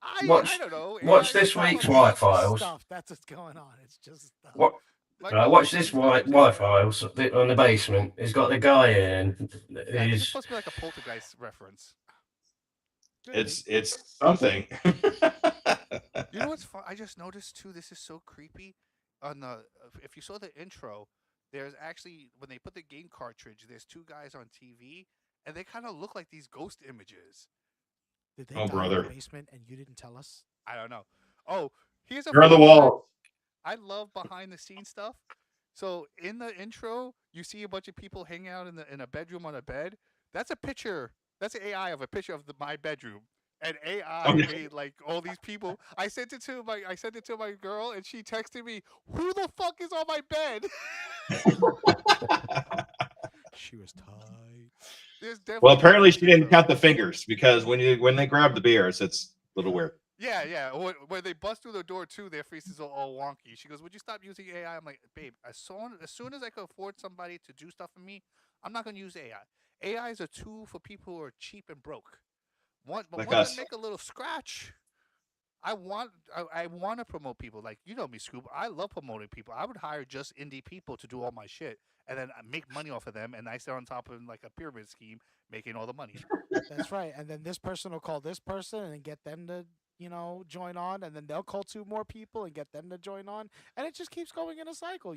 I Watch- don't know. watch AI this stuff week's like- Wi-Files. Stuff. That's what's going on. It's just stuff. What? like- Right, watch this Wi-Files on the basement. He's got the guy in. Yeah, this is He's supposed to be like a poltergeist reference. It's something. You know what's fun? I just noticed too. This is so creepy. If you saw the intro, there's actually when they put the game cartridge, there's 2 guys on TV, and they kind of look like these ghost images. Did they Oh, die brother. in the basement and you didn't tell us? I don't know. Oh, here's a You're on the fun fact. wall. I love behind the scenes stuff. So in the intro, you see a bunch of people hanging out in a bedroom on a bed. That's a picture. That's an AI of a picture of my bedroom. And AI Okay. made like all these people. I sent it to my girl, and she texted me, "Who the fuck is on my bed?" She was tight. There's Well, definitely apparently she pictures didn't of. count the fingers because when they grab the beers, it's a little weird. Yeah. When they bust through the door too, their faces are all wonky. She goes, "Would you stop using AI?" I'm like, "Babe, as soon as I can afford somebody to do stuff for me, I'm not gonna use AI. AI is a tool for people who are cheap and broke. But Like once I us. make a little scratch, I want to promote people. Like you know me, Scoop. I love promoting people. I would hire just indie people to do all my shit, and then I make money off of them, and I sit on top of like a pyramid scheme, making all the money. That's right. And then this person will call this person and get them to, join on. And then they'll call two more people and get them to join on. And it just keeps going in a cycle,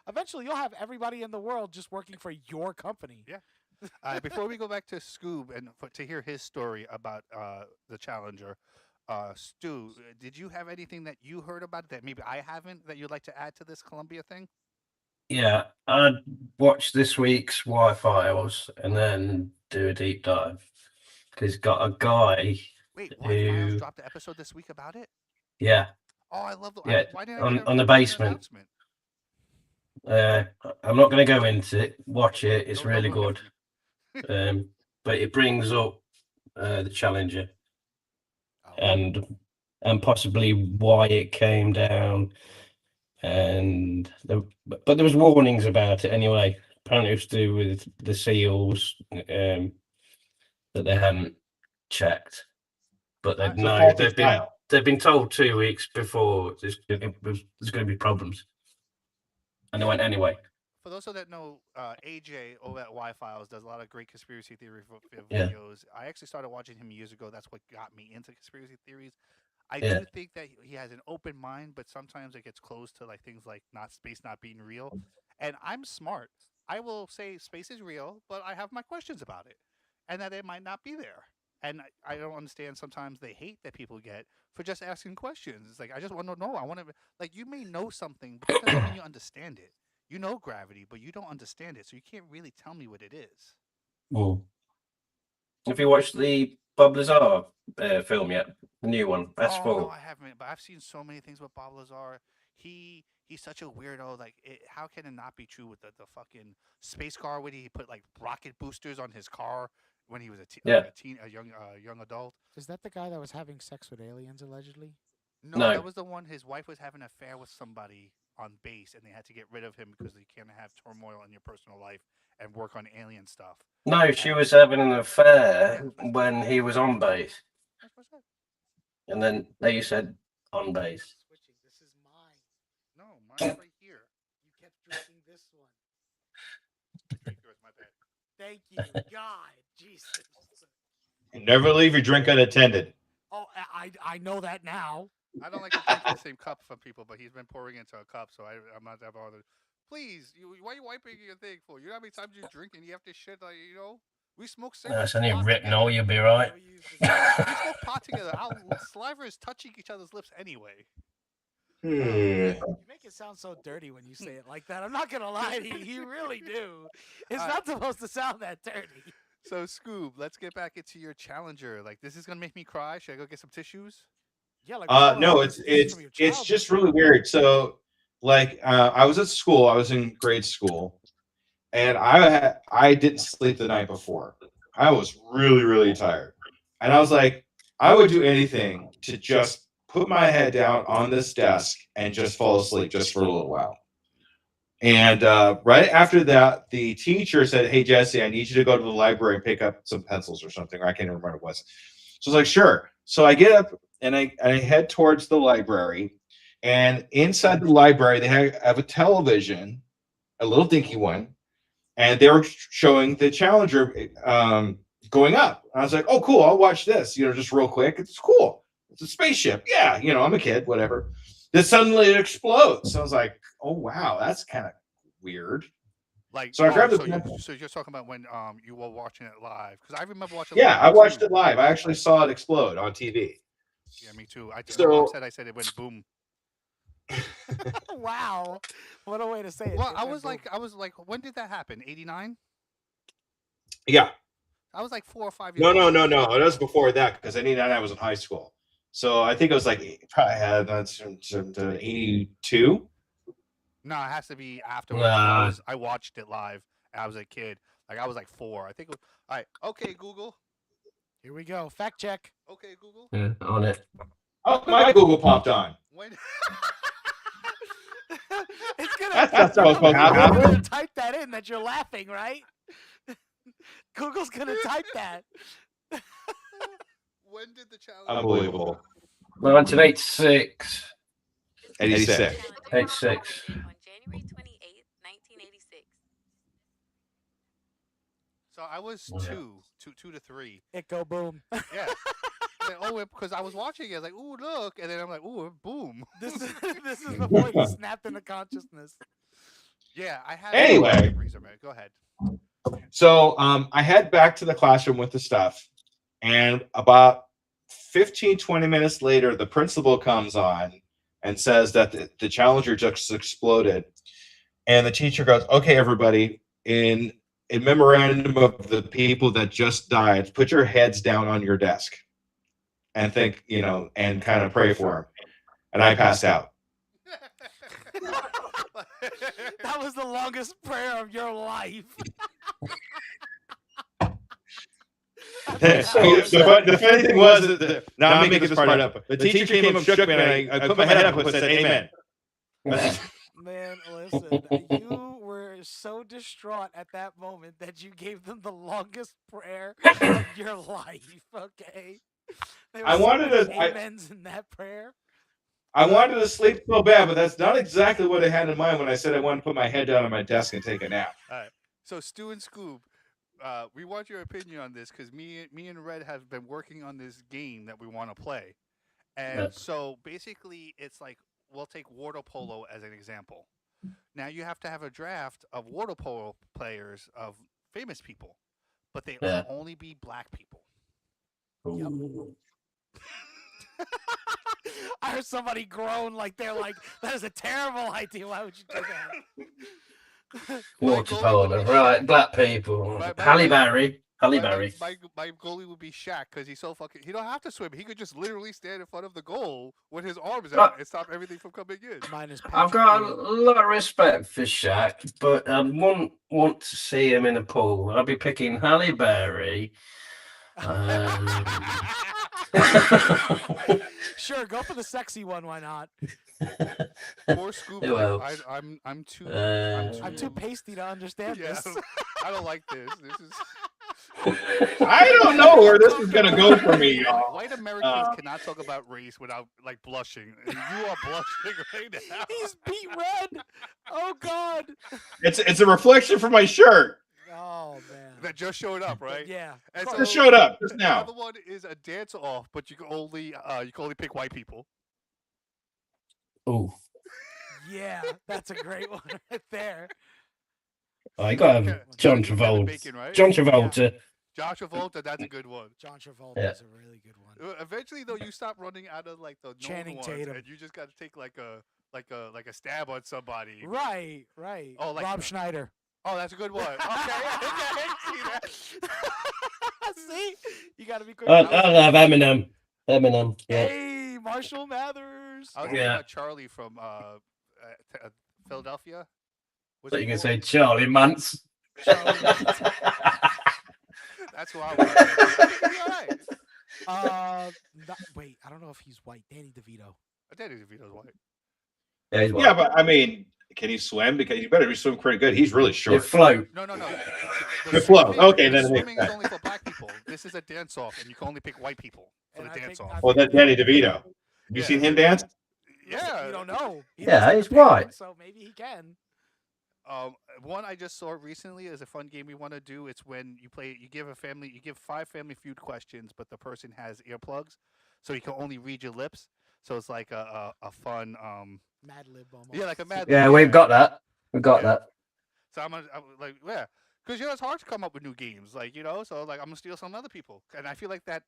Eventually, you'll have everybody in the world just working for your company. Yeah. Before we go back to Scoob and to hear his story about the Challenger, Stu, did you have anything that you heard about that maybe I haven't that you'd like to add to this Columbia thing? Yeah, I'd watch this week's Y-Files and then do a deep dive because got a guy Wait, why Files who, dropped the episode this week about it? yeah, Oh, I love the. yeah, Why didn't I get on the a fucking basement. announcement? Uh, I'm not going to go into it. Watch it; it's Don't really ruin it good. for me. But it brings up the Challenger Oh. and possibly why it came down, but there was warnings about it anyway. Apparently, it was to do with the seals that they hadn't checked, but It's a faulty tile. they've been told 2 weeks before there's going to be problems, and they went anyway. For those that know, AJ over at Y Files does a lot of great conspiracy theory Yeah. videos. I actually started watching him years ago. That's what got me into conspiracy theories. I Yeah. do think that he has an open mind, but sometimes it gets close to like things like not space not being real. And I'm smart. I will say space is real, but I have my questions about it, and that it might not be there. And I don't understand sometimes the hate that people get for just asking questions. It's like I just want to know. I want to like you may know something, but that doesn't mean you understand it. You know gravity, but you don't understand it, so you can't really tell me what it is. Well, have you watched the Bob Lazar film yet? The new one, No, S4. I haven't. But I've seen so many things with Bob Lazar. He's such a weirdo. Like, how can it not be true with the fucking space car? Where he put like rocket boosters on his car when he was Yeah. a young adult. Is that the guy that was having sex with aliens allegedly? No, No. that was the one. His wife was having an affair with somebody on base, and they had to get rid of him because you can't have turmoil in your personal life and work on alien stuff. No, she was having an affair when he was on base, That's what's up. and then they said on base. Switching. This is mine. No, mine's right here. You kept drinking this one. Drink yours, my bad. Thank you, God, Jesus. Never leave your drink unattended. Oh, I know that now. I don't like to drink the same cup from people, but he's been pouring into a cup, so I'm not that bothered. Please, why are you wiping your thing for? You know how many times you drink and you have to shit, like, we smoke cigarettes. It's only pot written, together. oh, you'll be right. We used to- We smoke pot together. Our saliva is touching each other's lips anyway. You make it sound so dirty when you say it like that. I'm not gonna lie to you. You really do. It's not supposed to sound that dirty. So, Scoob, let's get back into your Challenger. Like, this is gonna make me cry. Should I go get some tissues? Yeah, like No, it's just really weird. So, like, I was at school. I was in grade school, and I didn't sleep the night before. I was really, really tired, and I was like, I would do anything to just put my head down on this desk and just fall asleep just for a little while. And right after that, the teacher said, "Hey, Jesse, I need you to go to the library and pick up some pencils or something." I can't remember what it was. So I was like, "Sure." So I get up and I head towards the library. And inside the library, they have a television, a little dinky one, and they were showing the Challenger going up. I was like, "Oh, cool! I'll watch this. Just real quick. It's cool. It's a spaceship. Yeah, I'm a kid. Whatever." Then suddenly it explodes. So I was like, "Oh wow, that's kind of weird." Like, So I grabbed the so pencil. you're talking about when you were watching it live? Because I remember watching. Yeah, live I watched too. it live. I actually saw it explode on TV. Yeah, me too. I So- said it went boom. Wow, what a way to say it. Well, It I went was boom. like, when did that happen? 89. Yeah. I was like 4 or 5 years No, old. no, no, no. It was before that because I was in high school. So I think it was like probably had that's 82. No, it has to be afterwards. Nah. I watched it live. I was a kid. Like I was like 4. I think. It was, all right. Okay, Google. Here we go. Fact check. Okay, Google. Yeah, on it. Oh, my Google popped on. When? It's gonna. That's not supposed to Google's happen. gonna type that in that you're laughing, right? Google's gonna type that. When did the challenge? Unbelievable. 1986. 86. 86. On January 28th, 1986. So I was Yeah. 2 to 3. It go boom. Yeah. Because I was watching it, I was like, ooh, look, and then I'm like, ooh, boom. This is before you snapped into consciousness. Yeah, I had. Anyway. memories of it. Go ahead. So I head back to the classroom with the stuff, and about 15, 20 minutes later, the principal comes on and says that the Challenger just exploded. And the teacher goes, okay, everybody, in memorandum of the people that just died, put your heads down on your desk and think, and kind of pray for them. And I passed out. That was the longest prayer of your life. The funny thing was, now I'm making this part up. The teacher came up, shook me, and I put my head up and said, amen. Man, listen, you were so distraught at that moment that you gave them the longest prayer of your life. Okay, there I was so wanted many to- I- amens in that prayer. I wanted to sleep so bad, but that's not exactly what I had in mind when I said I wanted to put my head down on my desk and take a nap. All right. So Stu and Scoob, we want your opinion on this because me and Red have been working on this game that we want to play, and Yep. so basically it's like we'll take water polo as an example. Now you have to have a draft of water polo players of famous people, but they Yeah. will only be black people. Ooh. I heard somebody groan like they're like, that is a terrible idea. Why would you do that? Water polo, right? Black people. My- Halle Berry. Halle Berry. My goalie would be Shaq because he's so fucking. He don't have to swim. He could just literally stand in front of the goal with his arms out and stop everything from coming in. Mine is I've Patrick got a Ewing. lot of respect for Shaq, but I wouldn't want to see him in a pool. I'd be picking Halle Berry. Sure, go for the sexy one. Why not? Poor Scoob. Who like, else? I'm too. I'm too pasty to understand Yeah, this. I don't like this. This is. I don't know where this is going to go for me, y'all. White Americans cannot talk about race without like blushing. And you are blushing right now. He's beat red. Oh God. It's a reflection from my shirt. Oh man. That just showed up, right? Yeah. And Cor- Just showed up just The now. other one is a dance off, but you can only pick white people. Ooh. Yeah, that's a great one right there. Oh, you got Kevin John Kevin Travolta. Bacon, right? John Travolta. Josh Travolta, that's a good one. John Travolta Yeah. is a really good one. Eventually, though, you stop running out of like the known Channing ones, Tatum. and you just got to take like a stab on somebody. Right, right. Oh, like- Rob Schneider. Oh, that's a good one. Okay, see that. See, you got to be quick. I love Eminem. Eminem. Yeah. Hey, Marshall Mathers. I was thinking Yeah. about Charlie from Philadelphia. What's So he you can called? say Charlie Mance. Charlie That's who I was. All right. Wait, I don't know if he's white. Danny DeVito. Danny DeVito's white. Yeah, he's white. Yeah, but I mean, can he swim? Because you better be swimming pretty good. He's really They short. float. No. The flow. swimming- Okay, the then it makes swimming is sense. only for black people. This is a dance off, and you can only pick white people for And the I dance think- off. Well, that's Danny DeVito. Have you Yeah. seen him dance? Yeah. You don't know. He Yeah, doesn't he's pick one, white. So maybe he can. One I just saw recently is a fun game we want to do. It's when you give 5 Family Feud questions, but the person has earplugs, so you can only read your lips. So it's like a fun Mad Lib almost. yeah, like a mad. Yeah, Lib, we've got that. We've got Yeah. that. So I'm like, yeah. Because it's hard to come up with new games, like So like I'm gonna steal some other people, and I feel like that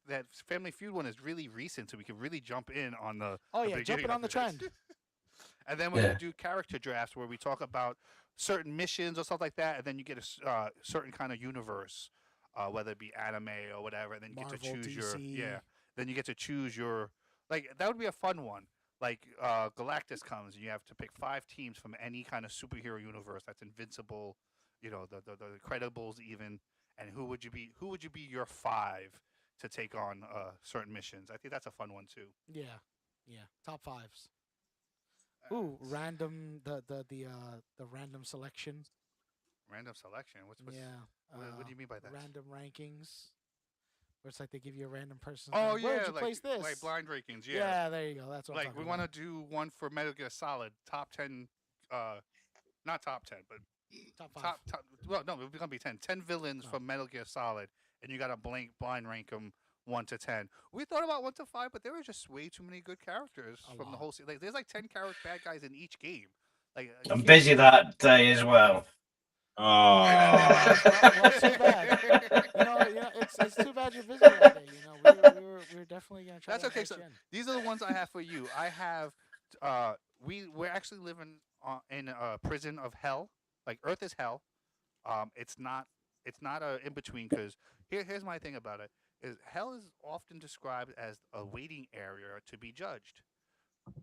Family Feud one is really recent, so we can really jump in on the. Oh the yeah, beginning jumping of on the this. trend. And then we're Yeah. gonna do character drafts where we talk about certain missions or stuff like that, and then you get a certain kind of universe, whether it be anime or whatever. And then you get to Marvel, choose your DC. Then you get to choose your that would be a fun one. Like Galactus comes, and you have to pick 5 teams from any kind of superhero universe that's Invincible, the Incredibles even. And who would you be? Who would you be your 5 to take on certain missions? I think that's a fun one too. Yeah, top 5s. Ooh, random the random selection. Random selection. What's Yeah. what do you mean by that? Random rankings. Where it's like they give you a random person. Oh like, where yeah, would you place this? like blind rankings. Yeah, Yeah, there you go. That's what I'm like talking we want about. to do one for Metal Gear Solid top 10. Not top 10, but Top 5. top. Well, no, it's gonna be 10. 10 villains Oh. from Metal Gear Solid, and you got to blind rank them 1 to 10. We thought about 1 to 5, but there were just way too many good characters A from the lot. whole series. Like, there's like 10 bad guys in each game. Like I'm busy that day as well. Oh. Well, too bad. It's too bad you're busy that day. We're definitely gonna try. That's to okay. invite So you in. these are the ones I have for you. I have we're actually living in a prison of hell. Like Earth is hell. It's not a in between, because here's my thing about it is hell is often described as a waiting area to be judged.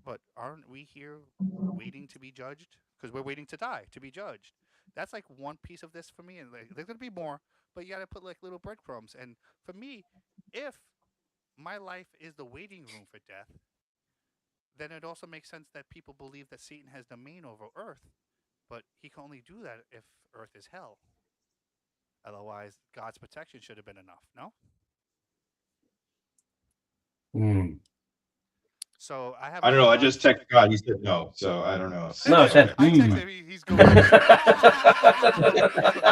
But aren't we here waiting to be judged? Because we're waiting to die to be judged. That's like one piece of this for me, and like, there's gonna be more, but you gotta put like little breadcrumbs. And for me, if my life is the waiting room for death, then it also makes sense that people believe that Satan has domain over Earth, but he can only do that if Earth is hell. Otherwise, God's protection should have been enough. No. Hmm. So I have. I don't know. I just texted God. He said no. So I don't know. No, I said, I texted him. He's ghosting me.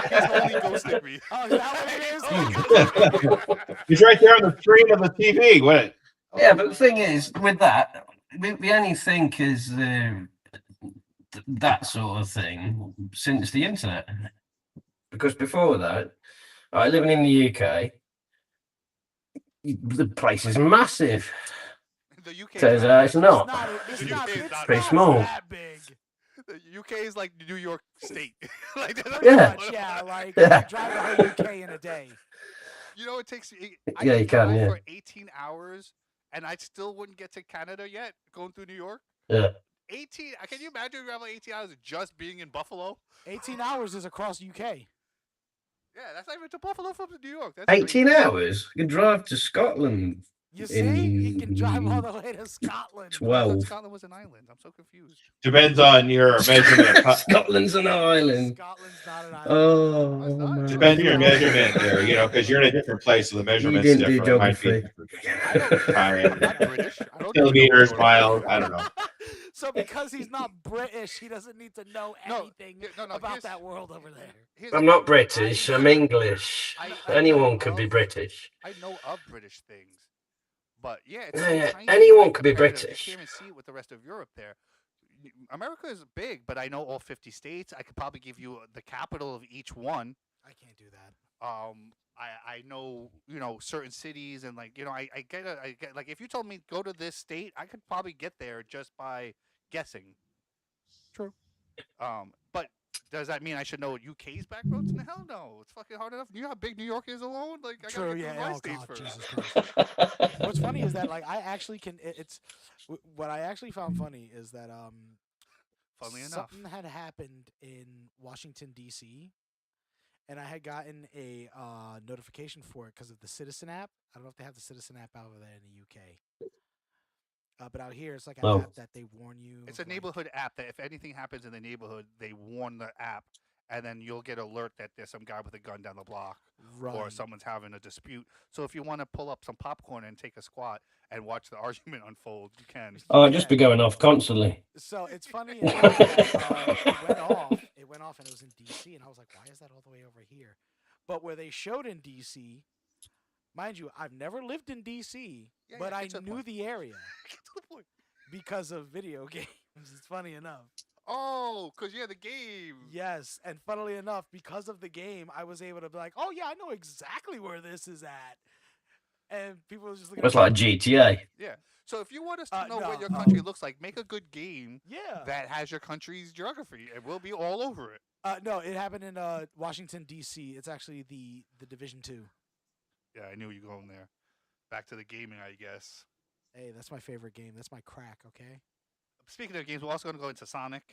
He's only ghosting me. Oh, is that what it is? He's right there on the screen of the TV. What? Yeah, but the thing is, with that, we only think is that sort of thing since the internet. Because before that, living in the UK, the place is massive. The UK. Turns out it's not. It's The not. UK is It's not pretty not small. that big. The UK is like New York State. Like, that's Pretty Yeah. much, yeah. Like Yeah. you drive the whole UK in a day. it takes. I Yeah, you can, drive yeah. for 18 hours, and I still wouldn't get to Canada yet. Going through New York. Yeah. 18. Can you imagine traveling 18 hours just being in Buffalo? 18 hours is across UK. Yeah, that's not even to Buffalo from New York. That's 18 crazy. hours? You can drive to Scotland. You see, you can drive all the way to Scotland. I thought 12. Scotland was an island. I'm so confused. Depends on your measurement. Scotland's an island. Scotland's not an island. Oh, It's not. man. Depends on your measurement there, because you're in a different place, so the You measurement's didn't do different. It might be geography. I'm not British. I don't kilometers, know. miles. I don't know. So because he's not British, he doesn't need to know No, anything no, about here's- that world over there. Here's I'm the not thing. British. I'm English. I Anyone know can be of- British. I know of British things, but yeah, it's Yeah, yeah. tiny. Anyone Like, could be comparative. British. You can't even see it with the rest of Europe there. America is big, but I know all 50 states. I could probably give you the capital of each one. I can't do that. I know certain cities, and like I get like, if you told me go to this state, I could probably get there just by guessing. True. But does that mean I should know UK's back roads? No, hell no. It's fucking hard enough. You know how big New York is alone? Like, I True, gotta get through yeah. my Oh states God, first. Jesus Christ. What's funny is that like I actually can. What I actually found funny is that Funnily enough. something had happened in Washington D.C. and I had gotten a notification for it because of the Citizen app. I don't know if they have the Citizen app out over there in the UK. But out here, it's like an Oh. app that they warn you. It's a of, like- neighborhood app that if anything happens in the neighborhood, they warn the app, and then you'll get alert that there's some guy with a gun down the block, or Right. someone's having a dispute. So if you want to pull up some popcorn and take a squat and watch the argument unfold, you can. Oh, I'd just be going off constantly. So it's funny enough that, it went off and it was in DC, and I was like, why is that all the way over here? But where they showed in DC, mind you, I've never lived in DC, Yeah, but yeah, I get to the knew point. the area Get to the point. because of video games. It's funny enough. Oh, because the game. Yes, and funnily enough, because of the game, I was able to be like, "Oh yeah, I know exactly where this is at," and people were just looking. It's at me like GTA. Yeah. So if you want us to know what no, your country looks like, make a good game yeah. that has your country's geography, and we'll be all over it. No, it happened in Washington D.C. It's actually the Division 2. Yeah, I knew you were going there. Back to the gaming, I guess. Hey, that's my favorite game. That's my crack. Okay. Speaking of games, we're also going to go into Sonic.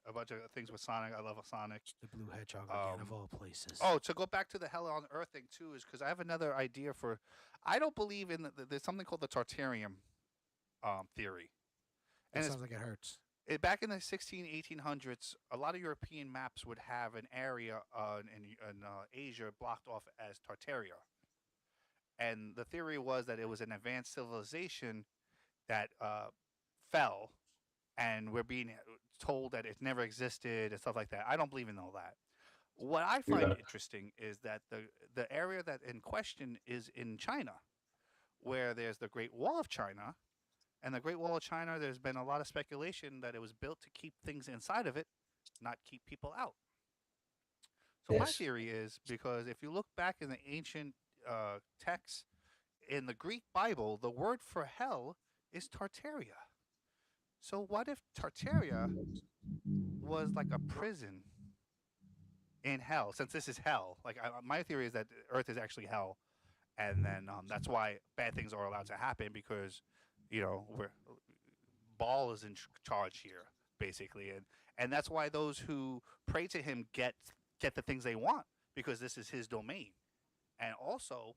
A bunch of things with Sonic. I love a Sonic. The Blue Hedgehog again, of all places. Oh, to go back to the Hell on Earth thing too, is because I have another idea for. I don't believe in there's something called the Tartarium theory. That And sounds like it hurts. back in the 1800s, a lot of European maps would have an area in Asia blocked off as Tartaria. And the theory was that it was an advanced civilization that fell, and we're being told that it never existed and stuff like that. I don't believe in all that. What I find interesting is that the area that in question is in China, where there's the Great Wall of China. And the Great Wall of China, there's been a lot of speculation that it was built to keep things inside of it, not keep people out. So my theory is, because if you look back in the ancient texts, in the Greek Bible, the word for hell is Tartaria. So what if Tartaria was like a prison in hell? Since this is hell, my theory is that Earth is actually hell, and then that's why bad things are allowed to happen, because we're Baal is in charge here, basically, and that's why those who pray to him get the things they want, because this is his domain. And also,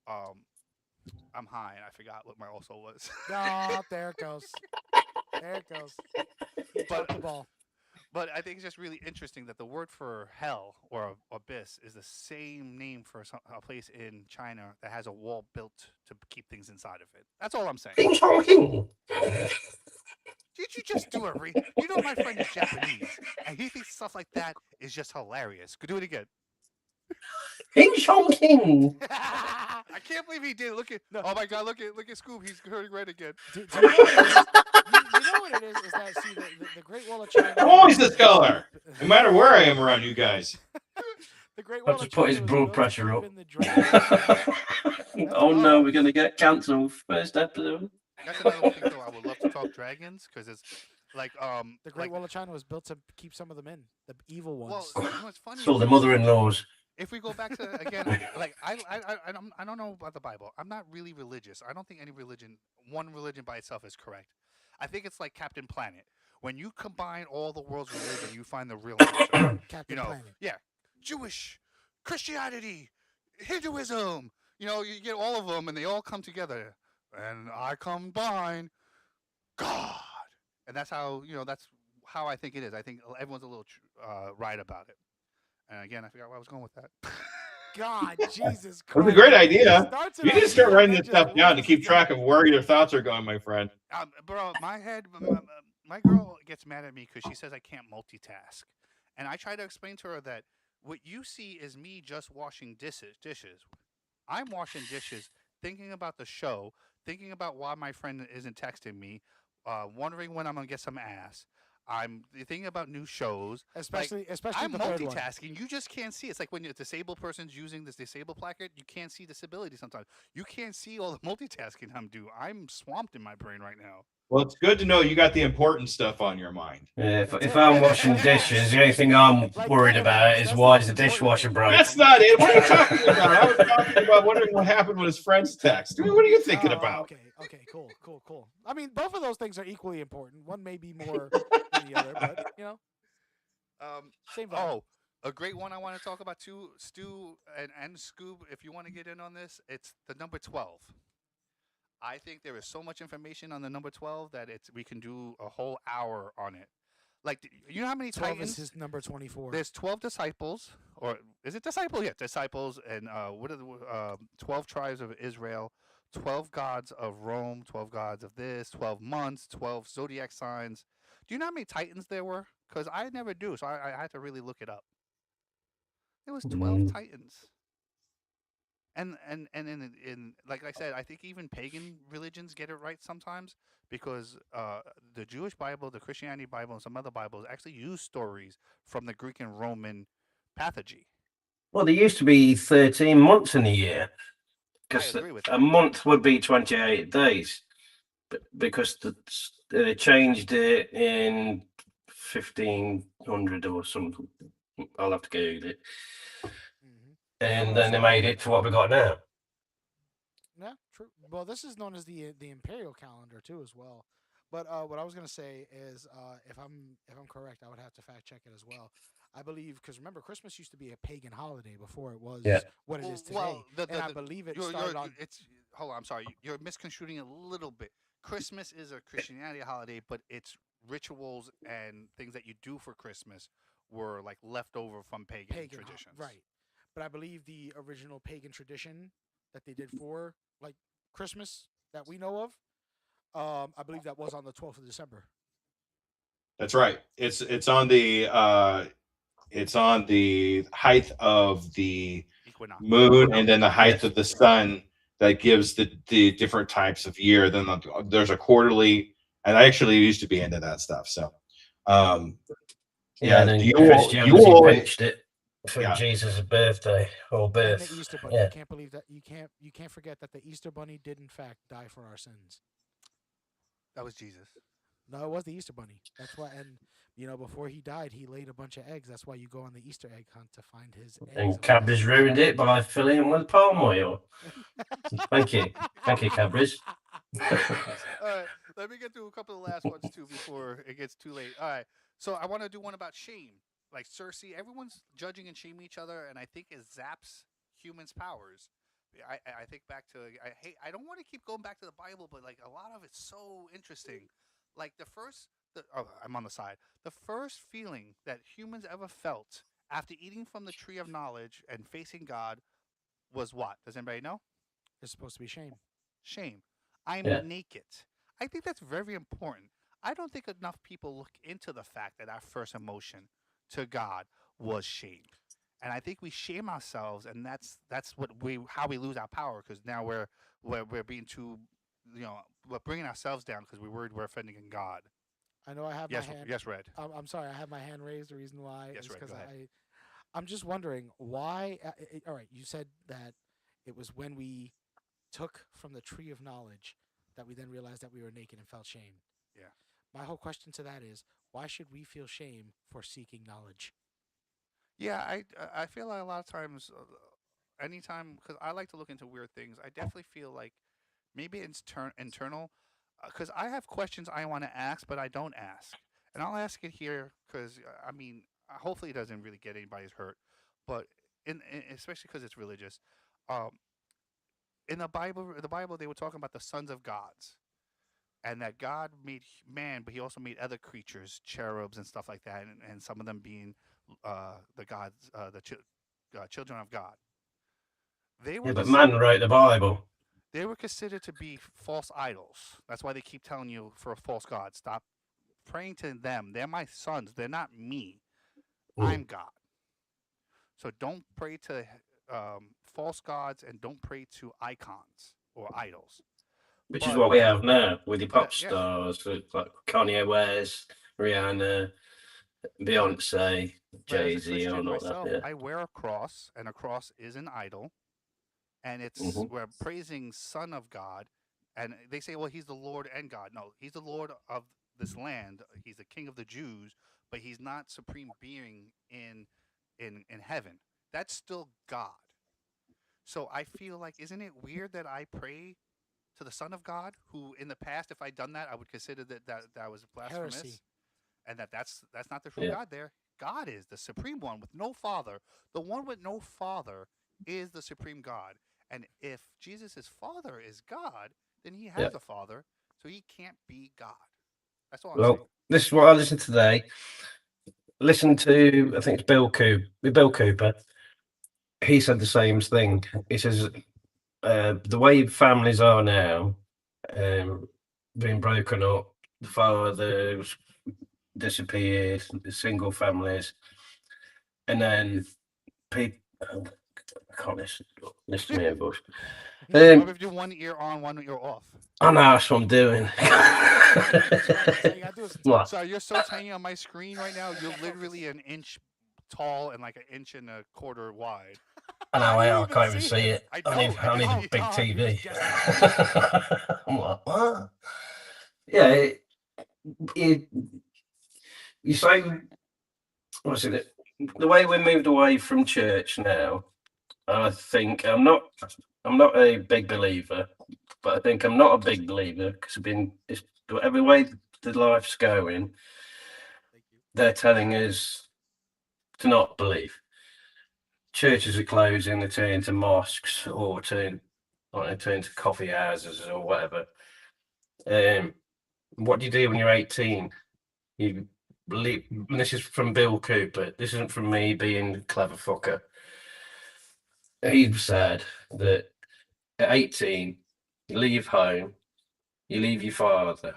I'm high and I forgot what my also was. Oh, there it goes. There it goes. But the ball. But I think it's just really interesting that the word for hell or abyss is the same name for a place in China that has a wall built to keep things inside of it. That's all I'm saying. Did you just do a my friend is Japanese, and he thinks stuff like that is just hilarious. Could do it again. I can't believe he did. Look at oh my god, look at Scoob. He's turning red again. Do you know what it is? You know what it is? Is that the Great Wall of China? I'm always this color, no matter where I am around you guys. The Great Wall I've of just put China his was blood built pressure to up. keep in the dragon. Oh no, we're gonna get cancelled first episode. That's another thing though. I would love to talk dragons, because it's like The Great Wall of China was built to keep some of them in, the evil ones. Well, what's funny? So the mother-in-laws. If we go back to again, I don't know about the Bible. I'm not really religious. I don't think one religion by itself is correct. I think it's like Captain Planet. When you combine all the world's religion, you find the real answer. Captain Planet. Yeah, Jewish, Christianity, Hinduism. You get all of them, and they all come together. And I combine God, and that's how that's how I think it is. I think everyone's a little right about it. And again, I forgot where I was going with that. God, Jesus Christ. That's a great idea. Starts You an need to start idea writing and this then just stuff down to loses keep it. track of where your thoughts are going, my friend. Bro, my head, my girl gets mad at me because she says I can't multitask. And I try to explain to her that what you see is me just washing dishes. I'm washing dishes, thinking about the show, thinking about why my friend isn't texting me, wondering when I'm going to get some ass. I'm thinking about new shows. Especially I'm the third one. multitasking. You just can't see. It's like when a disabled person's using this disabled placard, you can't see disability sometimes. You can't see all the multitasking I'm doing. I'm swamped in my brain right now. Well, it's good to know you got the important stuff on your mind. Yeah, if I'm washing dishes, the only thing I'm worried about is why is the dishwasher broke. That's not it. What are you talking about? I was talking about wondering what happened with his friend's text. I mean, what are you thinking about? Okay, cool. I mean, both of those things are equally important. One may be more than the other, but same vibe. Oh, a great one I want to talk about too, Stu and Scoob. If you want to get in on this, it's the number 12. I think there is so much information on the number 12 that we can do a whole hour on it. Like, you know how many 12 Titans? is his number 24. There's 12 disciples, or is it disciples? Yeah, disciples, and what are the 12 tribes of Israel, 12 gods of Rome, 12 gods of this, 12 months, 12 zodiac signs. Do you know how many Titans there were? Because I never do, so I had to really look it up. There was 12 Titans. and in like I said, I think even pagan religions get it right sometimes because the Jewish Bible, the Christianity Bible, and some other Bibles actually use stories from the Greek and Roman pathogy. Well, there used to be 13 months in a year I because agree with a that. month would be 28 days. But because they changed it in 1500 or something. I'll have to Google it. Hmm. And Oh, then they so made it to what we got now. yeah, true. Well, this is known as the imperial calendar too, as well. But what I was gonna say is, if I'm correct, I would have to fact check it as well. I believe because remember, Christmas used to be a pagan holiday before it was Yeah. what it is today, Well, and I believe it you're started on. it's hold on. I'm sorry. You're misconstruing it a little bit. Christmas is a Christianity holiday, but its rituals and things that you do for Christmas were like left over from pagan traditions. Right? But I believe the original pagan tradition that they did for like Christmas that we know of, I believe that was on the 12th of December. That's right. It's on the height of the Equinox. moon and then the height Yes. of the sun that gives the different types of year. Then there's a quarterly, and I actually used to be into that stuff. So, Yeah, and then you Christianity will, pinched it for yeah. Jesus' birthday or And the birth. Easter Bunny. Yeah. You can't believe that. You can't forget that the Easter Bunny did in fact die for our sins. That was Jesus. No, it was the Easter Bunny. That's why. And before he died, he laid a bunch of eggs. That's why you go on the Easter egg hunt to find his eggs. And Cadbury's ruined it by filling it with palm oil. Thank you. Thank you, Cadbury's. All right, let me get to a couple of the last ones too before it gets too late. All right, so I want to do one about shame. Like Cersei, everyone's judging and shaming each other, and I think it zaps humans' powers. I think back to I don't want to keep going back to the Bible, but like a lot of it's so interesting. Like I'm on the side. The first feeling that humans ever felt after eating from the tree of knowledge and facing God was what? Does anybody know? It's supposed to be shame. Shame. I'm Yeah. naked. I think that's very important. I don't think enough people look into the fact that our first emotion to God was shame. And I think we shame ourselves, and that's how we lose our power because now we're being too, we're bringing ourselves down because we're worried we're offending God. I know I have Yes, my hand. yes, Red. I'm sorry. I have my hand raised. The reason why Yes, is Red, because go ahead. I'm just wondering why. All right, you said that it was when we took from the tree of knowledge that we then realized that we were naked and felt shame. Yeah. My whole question to that is, why should we feel shame for seeking knowledge? Yeah, I feel like a lot of times, anytime because I like to look into weird things. I definitely feel like maybe it's internal because I have questions I want to ask, but I don't ask, and I'll ask it here because I mean, hopefully it doesn't really get anybody's hurt, but especially because it's religious. Um, in the Bible, they were talking about the sons of gods, and that God made man, but He also made other creatures, cherubs and stuff like that, and some of them being the gods, children of God. They were Yeah, but man considered wrote the Bible. they were considered to be false idols. That's why they keep telling you for a false god, stop praying to them. They're my sons. They're not me. I'm God. So don't pray to false gods and don't pray to icons or idols. Which is But what we have now with your pop yeah, stars like Kanye West, Rihanna, Beyonce, but as a Jay-Z, Christian and all that. myself, Yeah. I wear a cross, and a cross is an idol, and we're praising Son of God, and they say, well, He's the Lord and God. No, He's the Lord of this land. He's the King of the Jews, but He's not supreme being in heaven. That's still God. So I feel like, isn't it weird that I pray to the Son of God, who in the past, if I'd done that, I would consider that was blasphemous, Heresy. and that's not the true Yeah. God. There, God is the supreme one with no father. The one with no father is the supreme God. And if Jesus' father is God, then He has Yeah. a father, so He can't be God. That's all I'm Well, saying. this is what I listened to today. Listen to, I think it's Bill Cooper. He said the same thing. He says the way families are now, being broken up, the fathers disappeared, the single families, and then people. I can't listen. Listen to me, voice. What if you do one ear on, one ear off? I know that's what I'm doing. That's all you gotta do is What? So you're so tiny on my screen right now. You're literally an inch tall and like an inch and a quarter wide. I know, How do you I can't even see see him? it. I I need, don't. I I need can a see big Tom, you're TV. just I'm like, what? Yeah, you say, what's it? The way we moved away from church now, I think I'm not a big believer, but I think I'm not a big believer because it's every way the life's going, they're telling us to not believe. Churches are closing, they're turning to mosques or turn to coffee houses or whatever. What do you do when you're 18? You believe, and this is from Bill Cooper. This isn't from me being a clever fucker. He said that at 18, you leave home, you leave your father.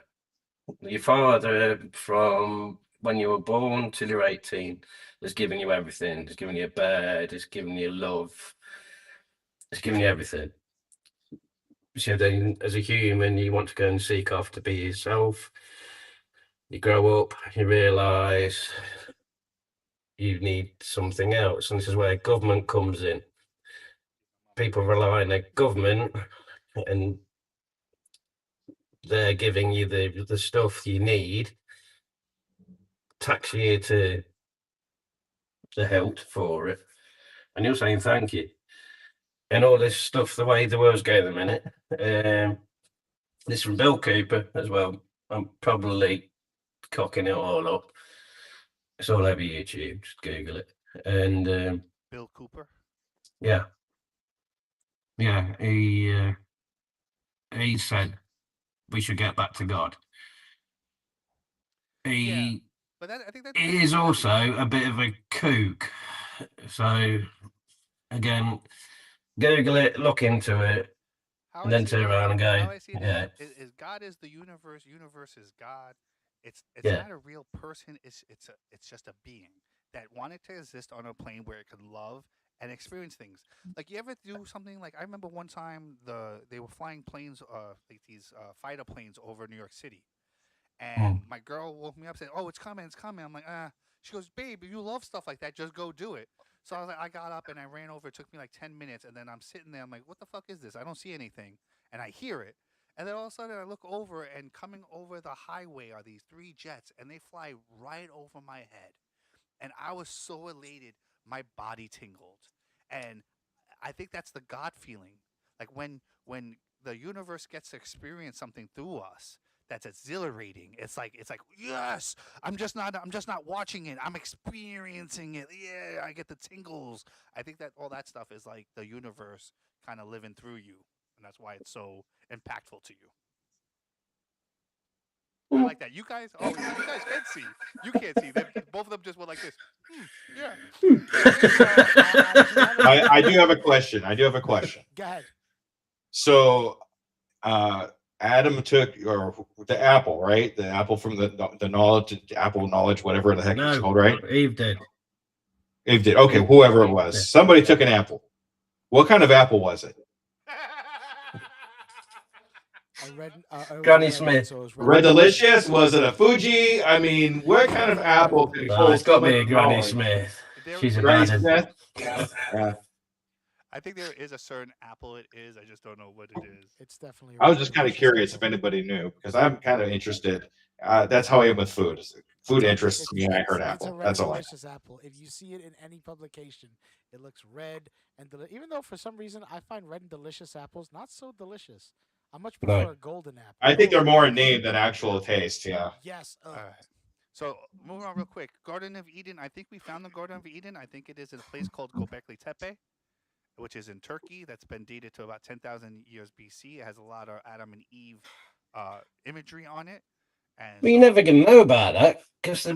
Your father, from when you were born till you're 18, has given you everything. Has given you a bed, has given you love, has given you everything. So then, as a human, you want to go and seek after be yourself. You grow up, you realise you need something else, and this is where government comes in. People rely on their government, and they're giving you the stuff you need, tax you to the hilt for it, and you're saying thank you. And all this stuff, the way the world's going at the minute. This from Bill Cooper as well. I'm probably cocking it all up. It's all over YouTube. Just Google it. And Bill Cooper. yeah, he said we should get back to God. He But I think that is also a bit of a kook. So again, Google it, look into it, how and then turn around and go, how I see it yeah, is God is the universe. Universe is God. It's Yeah. not a real person. It's just a being that wanted to exist on a plane where it could love and experience things. Like you ever do something like I remember one time they were flying planes, like these fighter planes over New York City, and my girl woke me up saying, "Oh, it's coming, it's coming." I'm like, ah. She goes, "Babe, you love stuff like that. Just go do it." So I was like, I got up and I ran over. It took me like 10 minutes, and then I'm sitting there. I'm like, "What the fuck is this? I don't see anything." And I hear it, and then all of a sudden I look over, and coming over the highway are these three jets, and they fly right over my head. And I was so elated, my body tingled, and I think that's the God feeling. Like when the universe gets to experience something through us that's exhilarating. It's like yes, I'm just not watching it. I'm experiencing it. Yeah, I get the tingles. I think that all that stuff is like the universe kind of living through you, and that's why it's so impactful to you. I like that. You guys, oh, you guys can see. You can't see. Both of them just went like this. Yeah. I do have a question. Go ahead. So, Adam took the apple, right? The apple from the knowledge, apple knowledge, whatever the heck it's called, right? Eve did. Eve did. Okay, whoever it was, Yeah. somebody took an apple. What kind of apple was it? Granny Smith. So it was Red Delicious? Was it a Fuji? I mean, what kind of apple could hold It's got to so be a much Granny knowledge? Smith. There- She's a Granny bad Smith? Yeah. I think there is a certain apple it is. I just don't know what it is. It's definitely. I was just kind of curious if anybody knew because I'm kind of interested. That's how I am with food. Food interests me, and I heard It's apple. a red That's all I. delicious apple. If you see it in any publication, it looks red and even though for some reason I find red and delicious apples not so delicious. I much prefer a golden apple. I think they're more in name than actual taste. Yeah. Yes. All right. So moving on real quick. Garden of Eden. I think we found the Garden of Eden. I think it is in a place called Göbekli Tepe, which is in Turkey. That's been dated to about 10,000 years BC. It has a lot of Adam and Eve imagery on it. And Well, you're never going to know about that because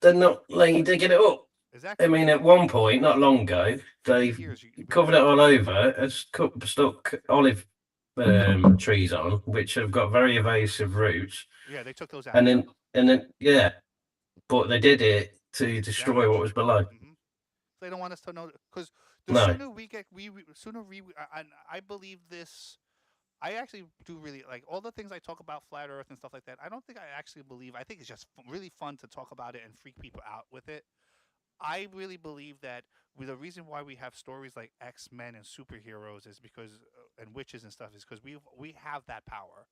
they're not letting you dig it up. exactly. I mean, at one point, not long ago, they years, covered it all over. It's stuck olive trees on, which have got very evasive roots. Yeah, they took those out. And then, yeah, but they did it to destroy what was below. They don't want us to know because The No. sooner we get, sooner I believe this. I actually do really like all the things I talk about flat Earth and stuff like that. I don't think I actually believe. I think it's just really fun to talk about it and freak people out with it. I really believe that the reason why we have stories like X-Men and superheroes is because and witches and stuff is because we have that power,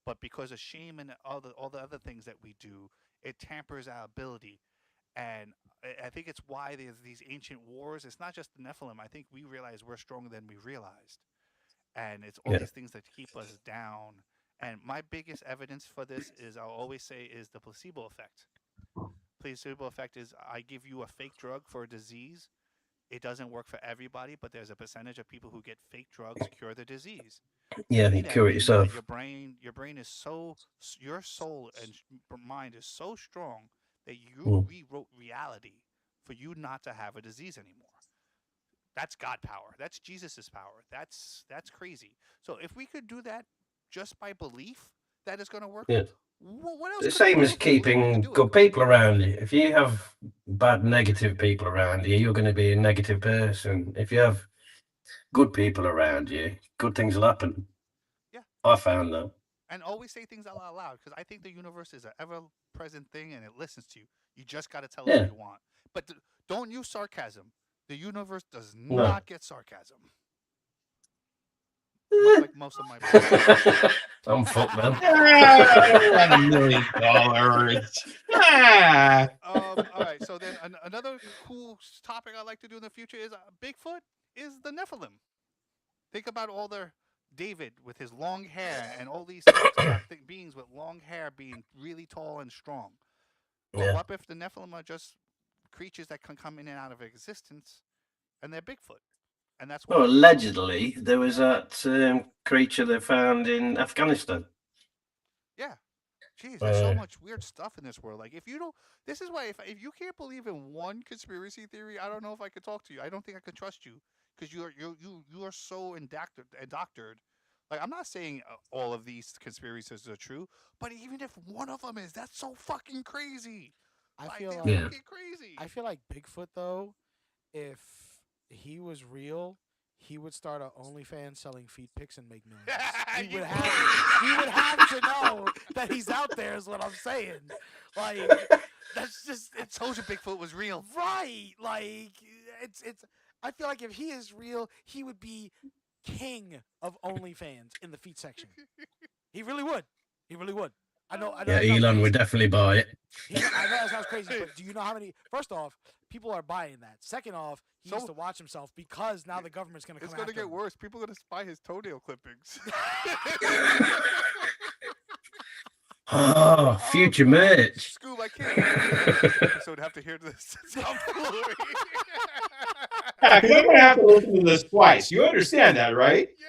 but because of shame and all the other things that we do, it tampers our ability. And I think it's why there's these ancient wars. It's not just the Nephilim. I think we realize we're stronger than we realized, and it's all Yeah. these things that keep us down. And my biggest evidence for this is I'll always say is the placebo effect. Placebo effect is I give you a fake drug for a disease. It doesn't work for everybody, but there's a percentage of people who get fake drugs to cure the disease. Yeah, To you me, that cure it means that yourself. your brain is so, your soul and mind is so strong that you Mm. rewrote reality for you not to have a disease anymore. That's God power. That's Jesus's power. That's crazy. So if we could do that just by belief that it's going to work, Yeah. what else The could we same do as if we really wanted to keeping do it? good people around you. If you have bad, negative people around you, you're going to be a negative person. If you have good people around you, good things will happen. Yeah. I found that. And always say things out loud because I think the universe is an ever-present thing and it listens to you. You just got to tell it Yeah. what you want. But don't use sarcasm. The universe does No. not get sarcasm. Much like most of my books. I'm fucked, man. $1 million. Ah. All right. So then another cool topic I'd like to do in the future is Bigfoot is the Nephilim. Think about all the David with his long hair and all these beings with long hair being really tall and strong. But Yeah. what if the Nephilim are just creatures that can come in and out of existence and they're Bigfoot? And that's why Well, we allegedly, there was that creature they found in Afghanistan. Yeah. Jeez, there's so Uh, much weird stuff in this world. Like, if you don't, this is why if you can't believe in one conspiracy theory, I don't know if I could talk to you. I don't think I could trust you because you are so indoctored. Like, I'm not saying all of these conspiracies are true, but even if one of them is, that's so fucking crazy. I Like, feel they're like Yeah. fucking crazy. I feel like Bigfoot though, if he was real, he would start a OnlyFans selling feet pics and make millions. He You would have to know that he's out there. Is what I'm saying. Like that's just I told you Bigfoot was real. right. Like it's. I feel like if he is real, he would be king of OnlyFans in the feet section. He really would. He really would. I know. yeah, that sounds Elon would crazy. definitely buy it. I know that sounds crazy, but do you know how many? First off, people are buying that. Second off, he needs So- to watch himself because now the government's going to come It's gonna after get him. worse. People are gonna spy his toenail clippings. Oh, future merch. Scoob, I can't wait this episode have to hear this. Yeah, because I'm gonna have to listen to this twice. You understand that, right? Yeah.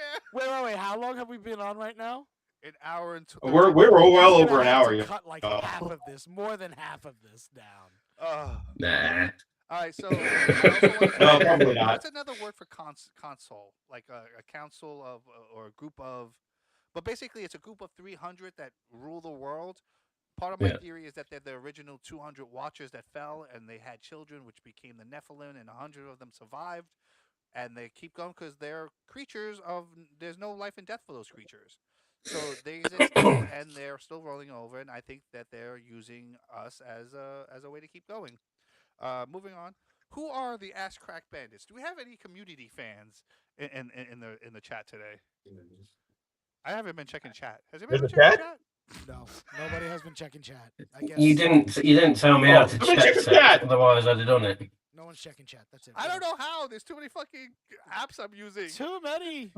Wait. How long have we been on right now? An hour and We're He's well gonna over an have hour. to Yeah. cut like Oh. half of this, more than half of this down. Nah. All right, so I also want to No, probably not. What's another word for console? Like a council of or a group of, but basically it's a group of 300 that rule the world. Part of my Yeah. theory is that they're the original 200 watchers that fell and they had children, which became the Nephilim, and 100 of them survived, and they keep going because they're creatures of. There's no life and death for those creatures. So they exist still, and they're still rolling over. And I think that they're using us as a way to keep going. Moving on, who are the Ass Crack Bandits? Do we have any community fans in the chat today? I haven't been checking chat. Has anybody been There's a checking chat? No, nobody has been checking chat. I guess You didn't tell me how to let me check check the that. chat. Otherwise, I'd have done it. no one's checking chat. That's it. I don't know how. There's too many fucking apps I'm using. Too many.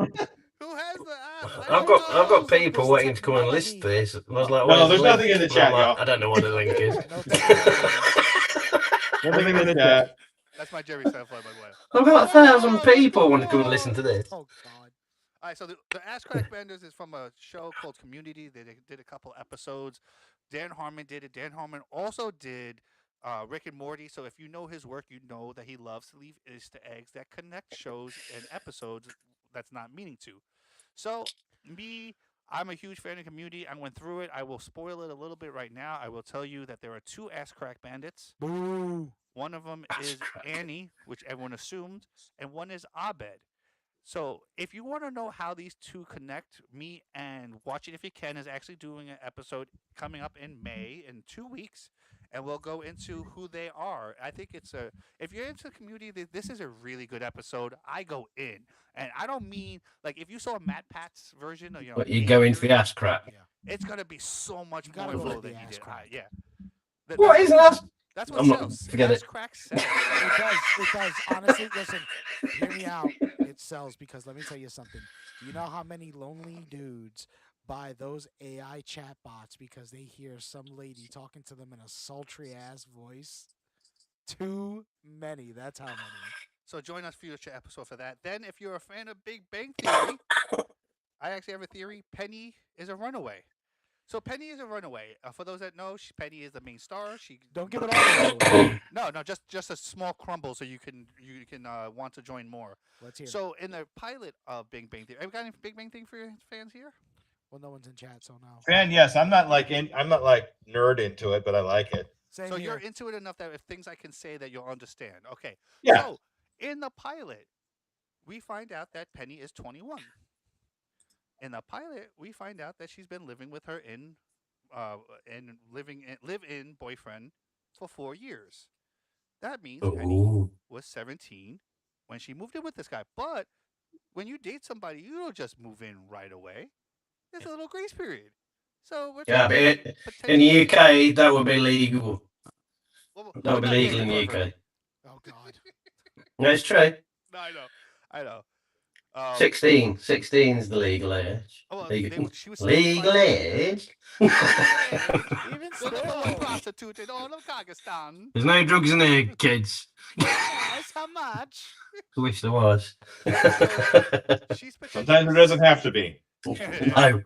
Who has the app? I've got knows people this waiting to come and list technology? this. I was like, No, where's there's the link? nothing in the And chat, I'm like, y'all. I don't know what the link is. No technology. Nothing in the chat. That's my Jerry Seinfeld, by the way. I've got 1,000 people want to come and listen to this. Oh God. All right, so the Ass Crack Bandits is from a show called Community. They did a couple episodes. Dan Harmon did it. Dan Harmon also did Rick and Morty. So if you know his work, you know that he loves to leave Easter eggs that connect shows and episodes that's not meaning to. So I'm a huge fan of Community. I went through it. I will spoil it a little bit right now. I will tell you that there are two Ass Crack Bandits. Boo. One of them That's is cracking. Annie, which everyone assumed, and one is Abed. So if you want to know how these two connect, me and Watch It If You Can is actually doing an episode coming up in May in 2 weeks, and we'll go into who they are. I think it's a if you're into the community, this is a really good episode. I go in, and I don't mean like if you saw Matt Pat's version, of, But you Game go into Theory, the ass crack. Yeah. it's gonna be so much You more gotta go info for than the he ass did. crack. Yeah, What is that? That's what I'm not. sells. Forget Ass it. crack sells. It does. It does. Honestly, listen. Hear me out. It sells because let me tell you something. Do you know how many lonely dudes buy those AI chatbots because they hear some lady talking to them in a sultry ass voice? Too many. That's how many. So join us future episode for that. Then, if you're a fan of Big Bang Theory, I actually have a theory. Penny is a runaway. So Penny is a runaway. For those that know, Penny is the main star. She Don't give it all away. no, just a small crumble so you can want to join more. Let's hear. it. So in the pilot of Big Bang Theory, have you got any Big Bang Theory fans here? Well, no one's in chat, so no. And yes, I'm not like nerd into it, but I like it. Same So here. you're into it enough that if things I can say that you'll understand. Okay. Yeah. So in the pilot, we find out that Penny is 21. In the pilot, we find out that she's been living with her live-in boyfriend for 4 years. That means Penny Ooh. was 17 when she moved in with this guy. But when you date somebody, you don't just move in right away. There's a little grace period. So we're Yeah, talking but in potentially- the UK, that would be legal. Well, That would be not yet, legal in the however. UK. Oh God. No, it's true. No, I know. 16. 16 is the legal age. Oh, well, Legal, she was legal 75. age? Even The number one still. prostitute in all of Kyrgyzstan. There's no drugs in here, kids. Yes, how much? I wish there was. She's Sometimes it doesn't have to be. No. Oh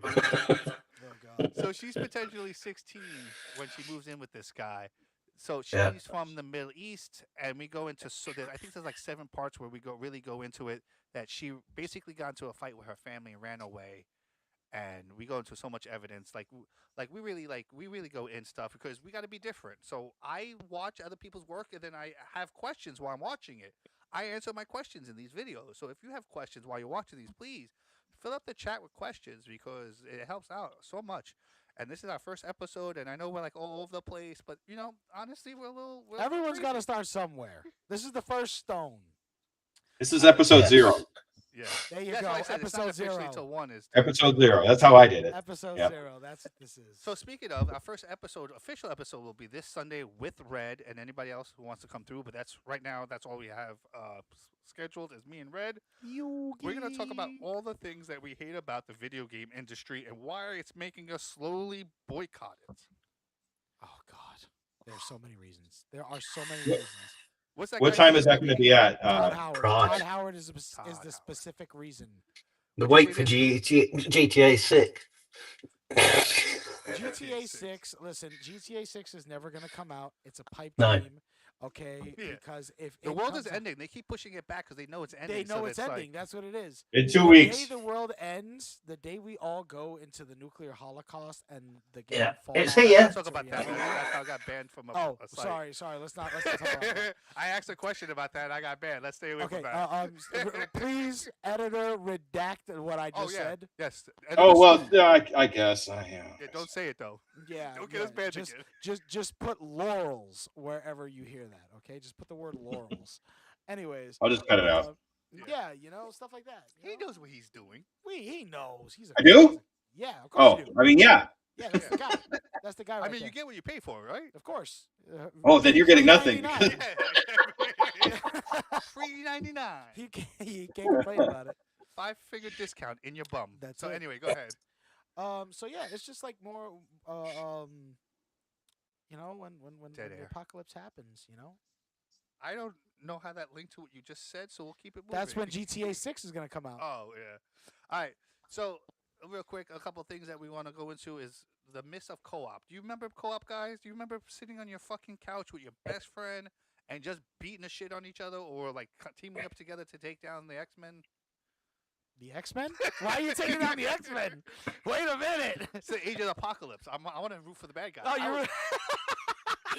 God. So she's potentially 16 when she moves in with this guy. So she's Yeah. from the Middle East, and we go into I think there's like 7 parts where we really go into it. That she basically got into a fight with her family and ran away, and we go into so much evidence. We really go in stuff because we got to be different. So I watch other people's work, and then I have questions while I'm watching it. I answer my questions in these videos. So if you have questions while you're watching these, please fill up the chat with questions because it helps out so much. And this is our first episode, and I know we're like all over the place, but honestly, we're a little. Everyone's got to start somewhere. This is the first stone. This is episode Yes. 0. Yeah. There you That's go. why I said it's not Episode officially 0. till 1 is Episode 0. That's how I did it. Episode Yep. 0. That's what this is. So speaking of, our first official episode will be this Sunday with Red and anybody else who wants to come through. But that's right now. That's all we have scheduled is me and Red. We're gonna talk about all the things that we hate about the video game industry and why it's making us slowly boycott it. Oh God. There's so many reasons. There are so many reasons. What's that? What guy's time name? is that going to be at? Todd Howard. Pride. Todd Howard is the Howard. specific reason. The wait for GTA 6. GTA 6. Listen, GTA 6 is never gonna come out. It's a pipe No. dream. Okay, Yeah. because if The it world comes is out- ending. They keep pushing it back because they know it's ending. They know so it's like- ending. That's what it is. In 2 The weeks. day the world ends, the day we all go into the nuclear holocaust and the game Yeah, falls it's back here. Let's into talk about that. reality. That's how I got banned from a Oh, site. sorry. Let's not talk about that. I asked a question about that. I got banned. Let's stay away Okay, from that. please, editor, redact what I Oh just yeah. said. Yes. Oh, well, I guess. Yeah, don't say it though. Yeah, Don't get us banned just, again. just put laurels wherever you hear that. Okay, just put the word laurels. Anyways, I'll just cut it out. yeah, stuff like that. He knows what he's doing. He knows. He's a I do? Yeah, of course Oh, you do. I mean, yeah. Yeah, that's the guy. That's the guy. Right I mean, there. you get what you pay for, right? Of course. Oh, then you're getting nothing. $3.99. Free 99. He can't complain about it. 5-figure discount in your bum. That's so it. anyway, go ahead. So yeah, it's just like more when Dead the air. apocalypse happens, I don't know how that linked to what you just said, so we'll keep it moving. That's when GTA 6 is gonna come out. Oh yeah. All right. So real quick, a couple of things that we want to go into is the myths of co-op. Do you remember co-op, guys? Do you remember sitting on your fucking couch with your best friend and just beating the shit on each other, or like teaming up together to take down the X-Men? The X-Men? Why are you taking down the X-Men? Wait a minute. It's the Age of the Apocalypse. I want to root for the bad guy. Oh, you were.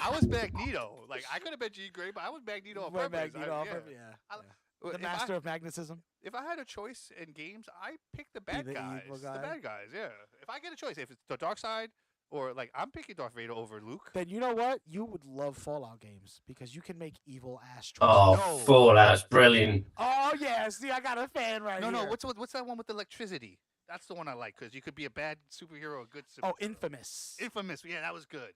I was Magneto. Like I could have been Jean Grey, but I was Magneto on Went purpose. Magneto off yeah. of- yeah. I- yeah. Well, The master of magnetism. if I had a choice in games, I pick the bad the guys. evil The guy. bad guys, yeah. If I get a choice, if it's the dark side or like I'm picking Darth Vader over Luke. Then you know what? You would love Fallout games because you can make evil ass choices. Oh, No. Fallout's brilliant. Oh yeah, see, I got a fan right No, here. no. What's that one with electricity? That's the one I like because you could be a bad superhero or a good. Oh, Infamous. Infamous. Yeah, that was good.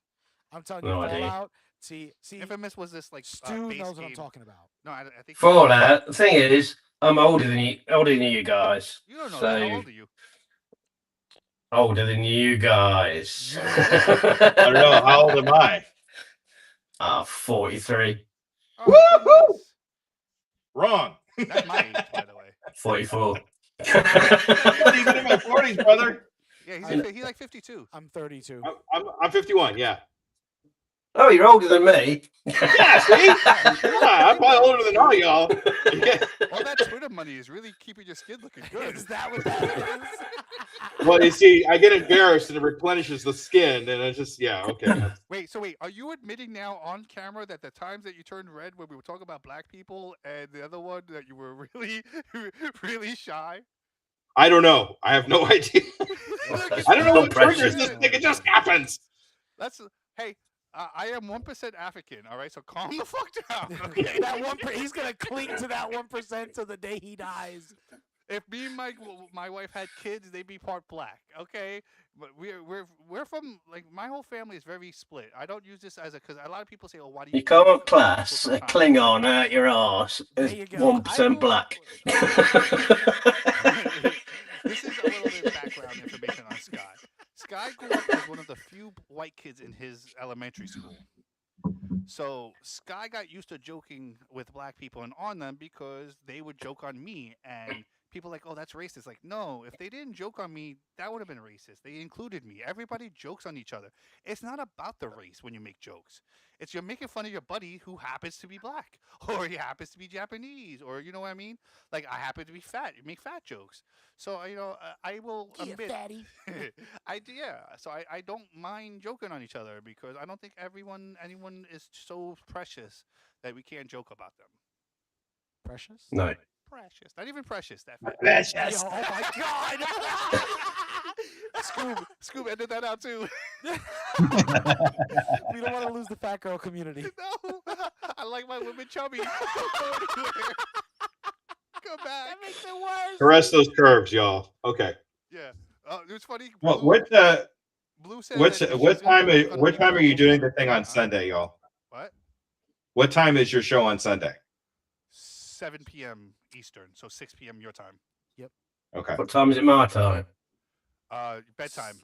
I'm telling you, No idea. Fallout. See, Infamous was this like Stu base knows what I'm game. talking about. No, I think Fallout. The thing is, I'm older than you guys. You don't know so that. How old are you? older than you guys. I don't know. How old am I? 43, Oh, Woohoo! nice. Wrong. That's my age, by the way. 44. He's in my 40s, brother. Yeah, he's like 52. I'm 32. I'm 51. Yeah. Oh, you're older than me. Yeah. See. Yeah, I'm probably older than all y'all. Yeah. All that Twitter money is really keeping your skin looking good. Is that what that is? Well, you see, I get embarrassed and it replenishes the skin, and it's just okay. Wait, are you admitting now on camera that the times that you turned red when we were talking about black people and the other one that you were really, really shy? I don't know. I have no idea. I don't know what triggers this thing. It just happens. Hey. I am 1% African, all right? So calm the fuck down. Okay? That he's gonna cling to that 1% to the day he dies. If me and my wife had kids, they'd be part black, okay? But we're from like my whole family is very split. I don't use this as because a lot of people say, "Oh, why do you?" You can't class a Klingon out your arse as There you go. 1% black. This is a little bit of background information on Sky. Sky grew up as one of the few white kids in his elementary school. So Sky got used to joking with black people and on them because they would joke on me and people like, oh, that's racist. Like, no, if they didn't joke on me, that would have been racist. They included me. Everybody jokes on each other. It's not about the race when you make jokes. It's you're making fun of your buddy who happens to be black or he happens to be Japanese or you know what I mean? Like I happen to be fat. You make fat jokes. So, I will admit. Fatty. So I don't mind joking on each other because I don't think anyone is so precious that we can't joke about them. Precious? No. Precious. Not even precious. That fat. Precious. Oh my God! Scoob ended that out too. We don't want to lose the fat girl community. No, I like my women chubby. Come back. That makes it worse. Caress those curves, y'all. Okay. Yeah. It was funny. Well, Blue said what that time are you doing the thing on Sunday, y'all? What? What time is your show on Sunday? 7 p.m. Eastern, so 6 p.m. your time. Okay. What time is it my time? Bedtime.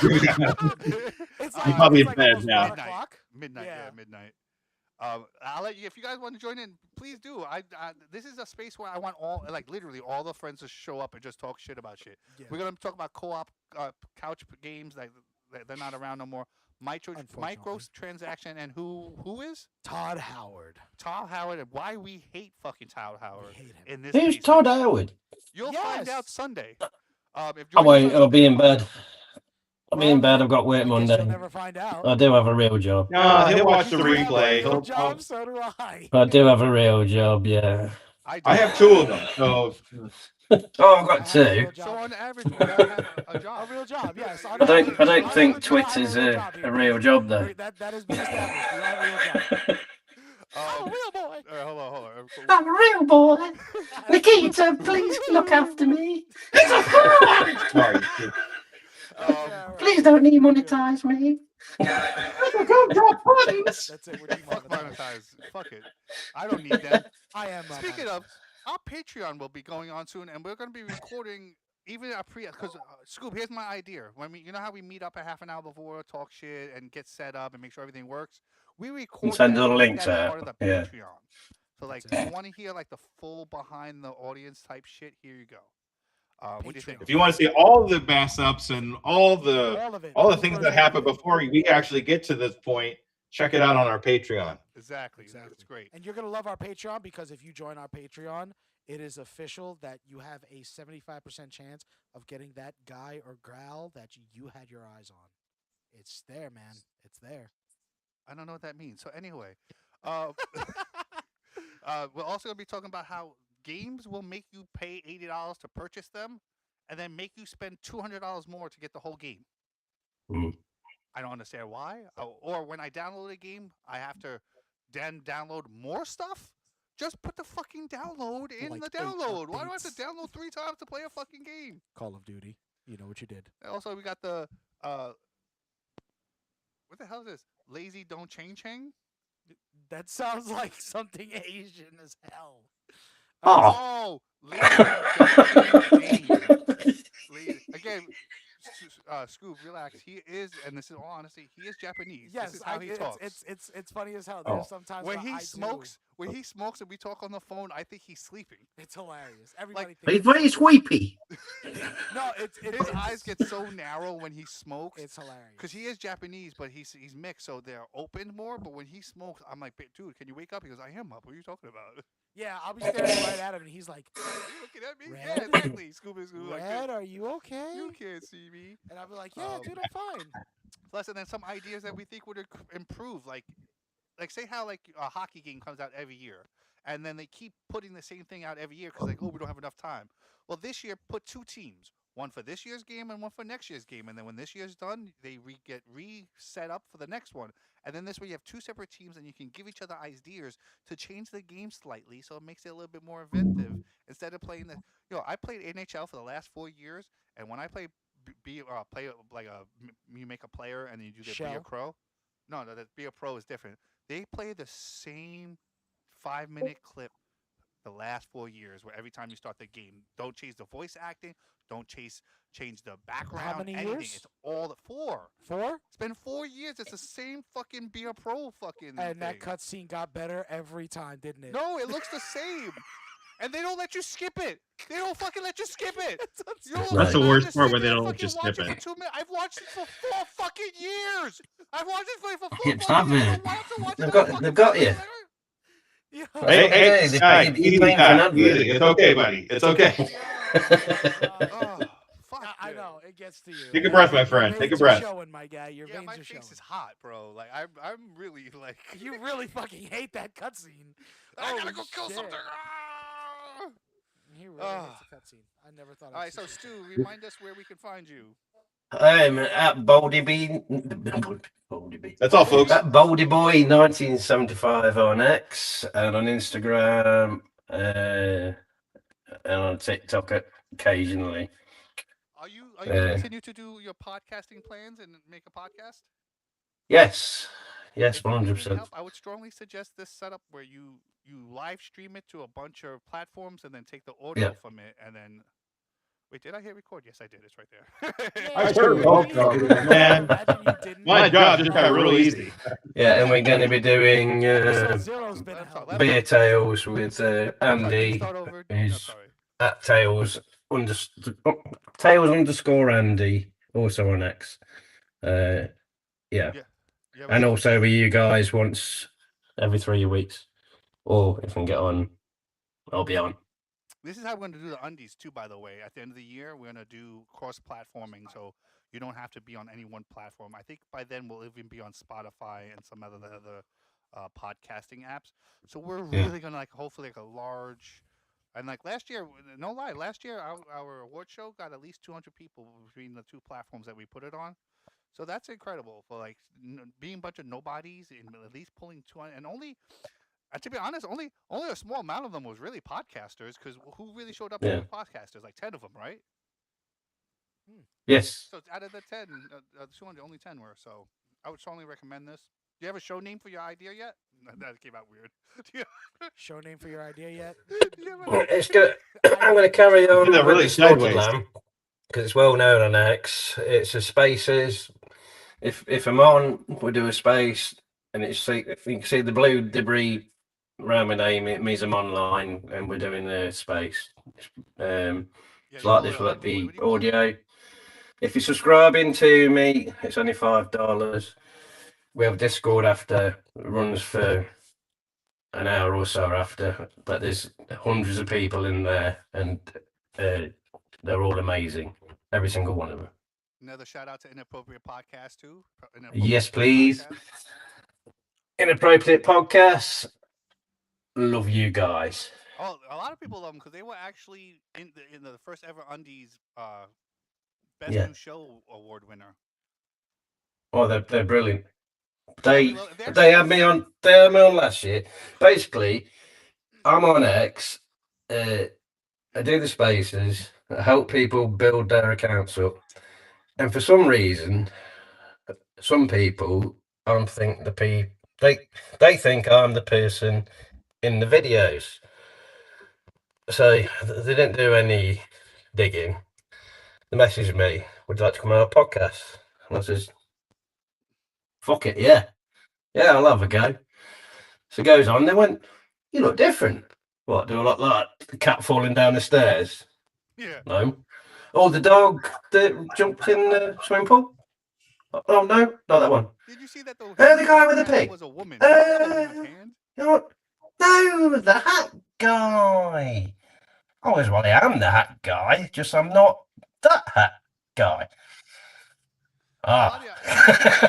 It's You're probably in it's bed almost now. 1 o'clock. Midnight. Yeah. Yeah, midnight. I'll let you if you guys want to join in. Please do. This is a space where I want literally all the friends to show up and just talk shit about shit. Yeah. We're gonna talk about co-op couch games like they're not around no more. Micro transaction and who is Todd Howard. Todd Howard and why we hate fucking Todd Howard hate him. in this. Who's basement. Todd Howard? You'll Yes. find out Sunday. If Oh, wait, joining us- I'll be in bed. I'll be in Well, bed. I've got work I guess you'll Monday. never find out. I do have a real job. No, he'll watch the You have a replay. real He'll- job, so do I. I do have a real job, yeah. I have two of them. So Oh, I've got I have a two. real So job. on average, we all have a A job. real job, yes. I don't think Twitter's a real job though. That has been established. You have a real job. I'm a Um, real boy. hold on. I'm a real boy. Nikita, please look after me. sorry. Please don't demonetize me. That's it. We're Fuck demonetized. monetize. Fuck it. I don't need that. I am. Speaking of, our Patreon will be going on soon, and we're going to be recording even a because Scoop. Here's my idea. When you know how we meet up a half an hour before, talk shit, and get set up and make sure everything works. We record send that all the and make links that out, part of the yeah. Patreon. So like, That's if you want to hear like the full behind the audience type shit, here you go. What do you think? If you want to see all the mess ups and all the of it. things that happened before we actually get to this point, check it out on our Patreon. Exactly. It's great. And you're gonna love our Patreon because if you join our Patreon, it is official that you have a 75% chance of getting that guy or gal that you had your eyes on. It's there, man. It's there. I don't know what that means. So anyway, uh, we're also going to be talking about how games will make you pay $80 to purchase them, and then make you spend $200 more to get the whole game. Mm. I don't understand why. Or when I download a game, I have to then download more stuff. Just put the fucking download in Like the 8 download. Why do I have to updates. download 3 times to play a fucking game? Call of Duty. You know what you did. Also, we got the what the hell is this? Lazy don't chang. That sounds like something Asian as hell. Oh, lazy don't change. Again, Scoob, relax. He is, and this is all honesty, he is Japanese. Yes, this is how he talks. it's funny as hell. Oh. There's sometimes When where he I smokes, do. when he smokes, and we talk on the phone, I think he's sleeping. It's hilarious. Everybody He's thinks very sweepy. no, His eyes get so narrow when he smokes. it's hilarious. Because he is Japanese, but he's mixed, so they're open more. But when he smokes, I'm like, dude, can you wake up? He goes, I am up. What are you talking about? Yeah, I'll be staring right at him, and he's like, Are you looking at me? Red? Yeah, exactly. Scooby, like, "Red, are you okay?" you can't see me. And I'll be like, "Yeah, Um, dude, I'm fine." Plus, and then some ideas that we think would improve, like say how like a hockey game comes out every year, and then they keep putting the same thing out every year because like, oh, we don't have enough time. Well, this year put 2 teams, one for this year's game and one for next year's game, and then when this year's done, they get reset up for the next one. And then this way you have 2 separate teams, and you can give each other ideas to change the game slightly, so it makes it a little bit more inventive instead of playing the. I played NHL for the last 4 years, and when I play play like you make a player and then you do the be a Shell? pro. No, that be a pro is different. They play the same 5-minute clip the last 4 years, where every time you start the game, don't change the voice acting, don't change the background. many anything. years? It's all the 4. 4? It's been 4 years. It's the same fucking be a pro fucking. And that thing. cutscene got better every time, didn't it? No, it looks the same. And they don't let you skip it. They don't fucking let you skip it. That's the worst Just part sit when they there don't and let you fucking watch skip it it. for 2 minutes. I've watched it for 4 fucking years. I've watched it for 4 Keeps fucking years. I happening. don't want to watch They've it got- fucking they've got time. you. Yeah. Hey, Okay, they Sky, paid- you easy, paid for an Sky, advert. easy. It's okay, buddy. It's okay. Oh, fuck. I yeah. know it gets to you. Take a breath, my Your friend. Take a veins are breath. Showing, my guy. Your Yeah, veins my are face showing. is hot, bro. Like I'm really like. You really fucking hate that cutscene. I gotta Holy go kill shit. something. Ah! He really Ah. hates the cutscene. I never thought. All right, so Stu, remind us where we can find you. I'm at Baldy Bean. Baldy Bean. That's all, folks. At Baldy Boy 1975 on X and on Instagram and on TikTok occasionally. Are you gonna continue to do your podcasting plans and make a podcast? Yes, If you need any 100%. help, I would strongly suggest this setup where you live stream it to a bunch of platforms and then take the audio Yeah. from it and then. Wait, did I hit record? Yes, I did. It's right there. I sure hope so, man. Imagine you didn't. My job just got real easy. Yeah, and we're going to be doing Episode Zero's been a Laptop, help. laptop. Beer Tales with Sorry, Andy. start over. No, is- sorry. At Tails_Andy, also on X. Yeah. You have And a- also with you guys once every 3 weeks. Or if I can get on, I'll be on. This is how we're going to do the undies too, by the way. At the end of the year, we're going to do cross-platforming, so you don't have to be on any one platform. I think by then we'll even be on Spotify and some other podcasting apps. So we're Yeah. really going to hopefully a large. And last year, no lie, our award show got at least 200 people between the 2 platforms that we put it on. So that's incredible for being a bunch of nobodies and at least pulling 200 and only. To be honest, only a small amount of them was really podcasters, because who really showed up Yeah. as podcasters? 10 of them, right? Yes. So out of the 10, 200, only 10 were. So I would strongly recommend this. Do you have a show name for your idea yet? That came out weird. Do you Show name for your idea yet? It's good. I'm going to carry on Did that really with the Slaughtered sideways. Lamb because it's well known on X. It's a spaces. If I'm on, we do a space, and if you can see the blue debris around my name, it means I'm online, and we're doing a space. It's like this will be audio. If you're subscribing to me, it's only $5. We have Discord after, it runs for an hour or so after, but there's hundreds of people in there, and they're all amazing, every single one of them. Another shout out to Inappropriate Podcast too. Yes, please. Podcast. Inappropriate Podcasts. Love you guys. Oh, a lot of people love them because they were actually in the first ever Undies Best Yeah. New Show award winner. Oh, they're brilliant. We They love- they're they so had me on. They had me on last year. Basically, I'm on X. I do the spaces. I help people build their accounts up, and for some reason, some people think they think I'm the person in the videos. So they didn't do any digging. They messaged me, would you like to come on our podcast? And I says, fuck it, yeah. Yeah, I'll have a go. So it goes on. They went, you look different. What, do I look like the cat falling down the stairs? Yeah. No. Oh, the dog that jumped in the swimming pool? Oh, no, not that one. Did you see that the The guy with the hat pig. was a woman? That wasn't his hand. You know what? No, the hat guy. Oh, well, I am the hat guy, just I'm not that hat guy. Ah.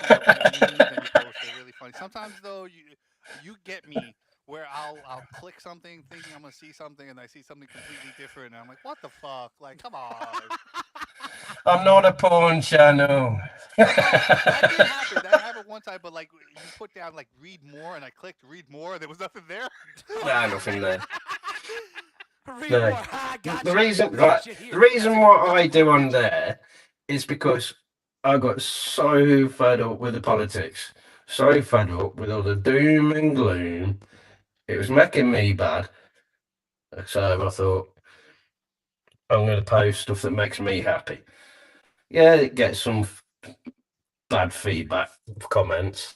They're really funny. Sometimes though, you get me where I'll click something thinking I'm gonna see something and I see something completely different and I'm like, what the fuck? Like, come on. I'm not a porn channel. That did happen. That happened one time, but like you put down like read more and I clicked read more. There was nothing there. Nah, nothing there. Read No. more. Ah, gotcha. The reason, Got right, you here. the reason what I do on there is because I got so fed up with the politics, so fed up with all the doom and gloom. It was making me bad. So I thought, I'm going to post stuff that makes me happy. Yeah, it gets some bad feedback, comments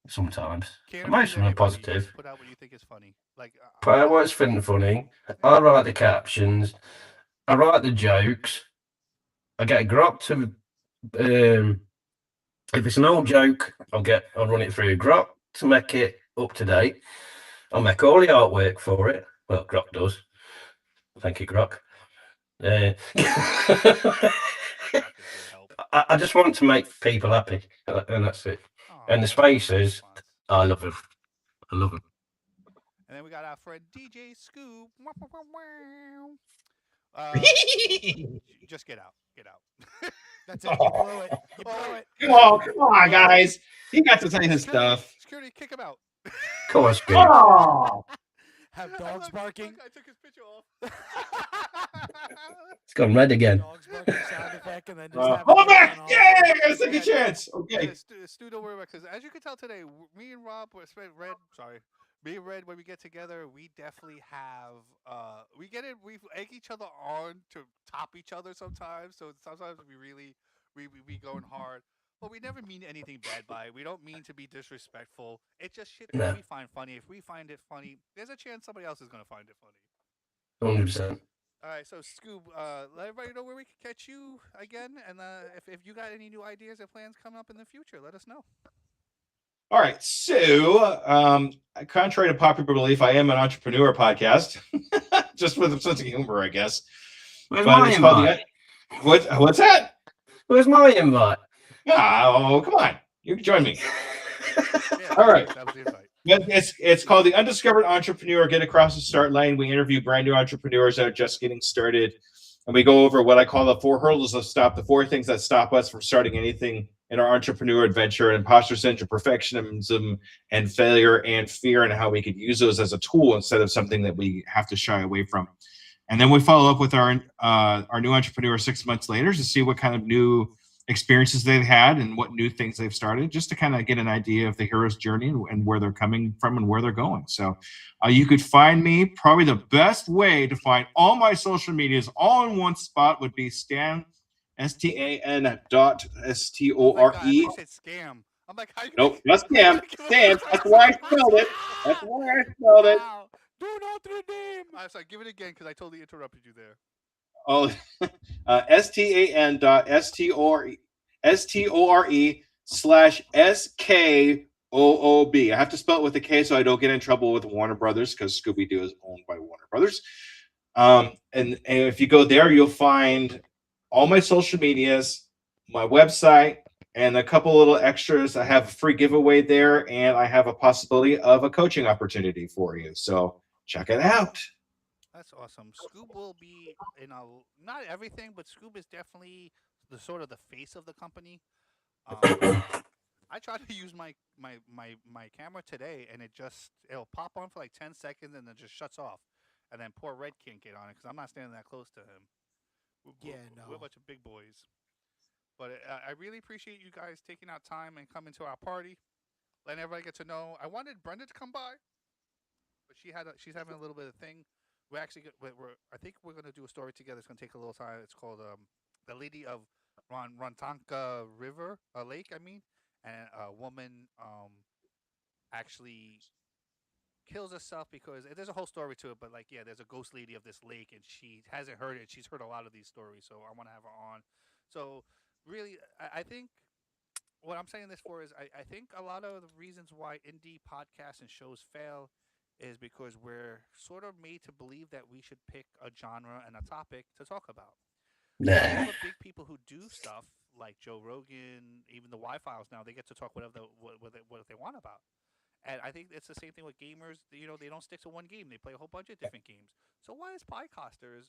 sometimes. Can't Most of them are everybody positive. just put out what you think is funny. Like, What's funny? I write the captions. I write the jokes. I get a grok to. If it's an old joke, I'll run it through grok to make it up to date. I'll make all the artwork for it. Well, grok does. Thank you, grok. I just want to make people happy, and that's it. And the spaces, I love them. I love them. And then we got our friend DJ Scoob. Just get out. Get out. That's it. You blew it. You blew it. Come on, guys. He got to say his stuff. Security, kick him out. Come on, Scoob. Oh, Have dogs barking. I took his picture off. It's gone red again. Dogs barking sound effect, and then just have hold it back! on off. Yeah, I got a second chance. Okay. Stu, don't worry about it, because as you can tell today, me and Rob, me and Red, when we get together, we definitely have, we egg each other on to top each other sometimes. So sometimes we going hard. But we never mean anything bad by it. We don't mean to be disrespectful. It's just shit that No. we find funny. If we find it funny, there's a chance somebody else is going to find it funny. 100%. All right, so Scoob, let everybody know where we can catch you again, and if you got any new ideas or plans coming up in the future, let us know. All right. So, contrary to popular belief, I am an entrepreneur podcast, just with a sense of humor, I guess. Where's But my it's called invite? what's that? Where's my invite? Oh, come on. You can join me. Yeah, All right. that was the invite. It's called The Undiscovered Entrepreneur. Get across the start line. We interview brand new entrepreneurs that are just getting started. And we go over what I call the 4 hurdles that stop, the 4 things that stop us from starting anything in our entrepreneur adventure: imposter syndrome, perfectionism, and failure and fear, and how we could use those as a tool instead of something that we have to shy away from. And then we follow up with our new entrepreneur 6 months later to see what kind of new experiences they've had and what new things they've started, just to kind of get an idea of the hero's journey and where they're coming from and where they're going. So you could find me, probably the best way to find all my social medias all in one spot would be Stan, STAN dot STORE. Oh my God, you said scam. I'm like, how you Nope, not Stan. Stan. That's why I spelled it. That's why I spelled it. Wow. Do not redeem. I'm sorry, give it again because I totally interrupted you there. Oh, STAN dot STORE /SKOOB. I have to spell it with a K so I don't get in trouble with Warner Brothers, because Scooby-Doo is owned by Warner Brothers. And if you go there, you'll find all my social medias, my website, and a couple little extras. I have a free giveaway there, and I have a possibility of a coaching opportunity for you. So check it out. That's awesome. Scoob will be in a not everything, but Scoob is definitely the sort of the face of the company. I tried to use my camera today, and it'll pop on for like 10 seconds and then just shuts off, and then poor Red can't get on it because I'm not standing that close to him. Yeah, We're a no. bunch of big boys. But I really appreciate you guys taking out time and coming to our party, letting everybody get to know. I wanted Brenda to come by, but she's having a little bit of thing. We're actually I think we're gonna do a story together. It's gonna take a little time. It's called the Lady of Rontanka River, Lake. I mean, and a woman actually kills herself because there's a whole story to it. But like, yeah, there's a ghost lady of this lake, and she hasn't heard it. She's heard a lot of these stories, so I want to have her on. So really, I think what I'm saying this for is I think a lot of the reasons why indie podcasts and shows fail is because we're sort of made to believe that we should pick a genre and a topic to talk about. All Nah. the big people who do stuff like Joe Rogan, even the Y Files now, they get to talk what they want about. And I think it's the same thing with gamers. You know, they don't stick to one game; they play a whole bunch of different games. So why is podcasters?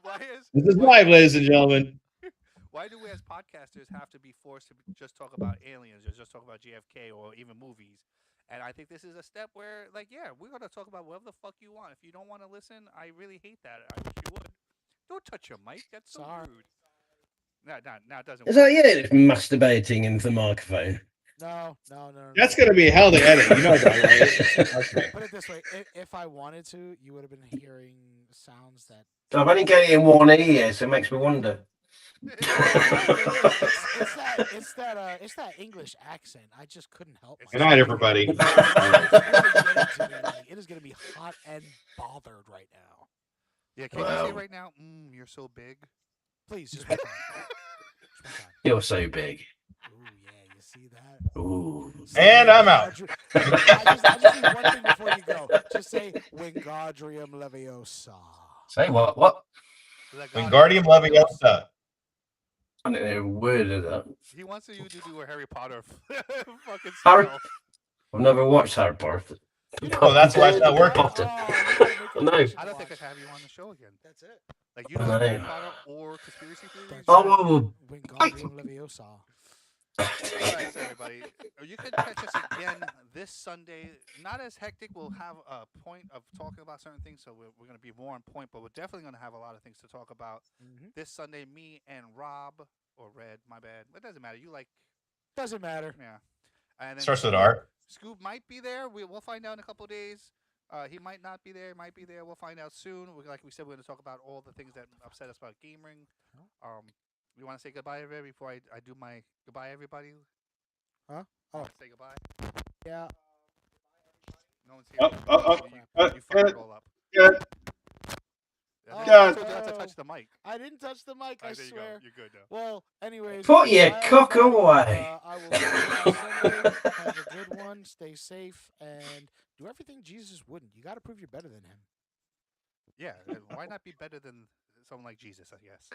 why is This is why live, ladies and gentlemen. why do we as podcasters have to be forced to just talk about aliens or just talk about JFK or even movies? And I think this is a step where, like, yeah, we're gonna talk about whatever the fuck you want. If you don't want to listen, I really hate that. I wish you would. Don't touch your mic. That's so Sorry. rude. No, it doesn't Is work. that you masturbating into the microphone? No. That's going to be hell to edit. You know that, right? Okay. Put it this way: if I wanted to, you would have been hearing sounds that. I'm only getting in one ear, so it makes me wonder. It's that English accent. I just couldn't help It's Good myself. night, everybody. It's really getting to me. Like, it is gonna be hot and bothered right now. Yeah, can you say Wow. right now? You're so big. Please, just one time. Just one time. You're so big. Ooh, yeah, you see that? Ooh. Say And I'm out. I just need one thing before you go. Just say Wingardium Leviosa. Say what? What? Wingardium Leviosa. I don't know a word of that. He wants you to do a Harry Potter fucking Harry- spell. I've never watched Harry Potter. Oh, that's why it's not working. Potter. No. I don't think I'd have you on the show again. That's it. Like, you don't have Harry No. Potter or conspiracy theories? That's Oh, Wingardium Leviosa. All right, so everybody, you can catch us again this Sunday. Not as hectic. We'll have a point of talking about certain things, so we're going to be more on point, but we're definitely going to have a lot of things to talk about. This Sunday, me and Rob, or Red, my bad. It doesn't matter. You like, Doesn't matter. yeah. And then Starts with R. Scoop might be there. We'll find out in a couple of days. He might not be there. Might be there. We'll find out soon. Like we said, we're going to talk about all the things that upset us about gaming. You want to say goodbye, everybody, before I do my goodbye, everybody? Huh? You Oh, wanna say goodbye. yeah. No one's here. You fucked it all up. Good. I Yeah. told you not to touch the mic. I didn't touch the mic, I There you go. swear. You're good now. Well, anyways. Put your bye, cock everybody. away. I will see you on Sunday. Have a good one. Stay safe and do everything Jesus wouldn't. You got to prove you're better than him. Yeah, and why not be better than someone like Jesus? I guess.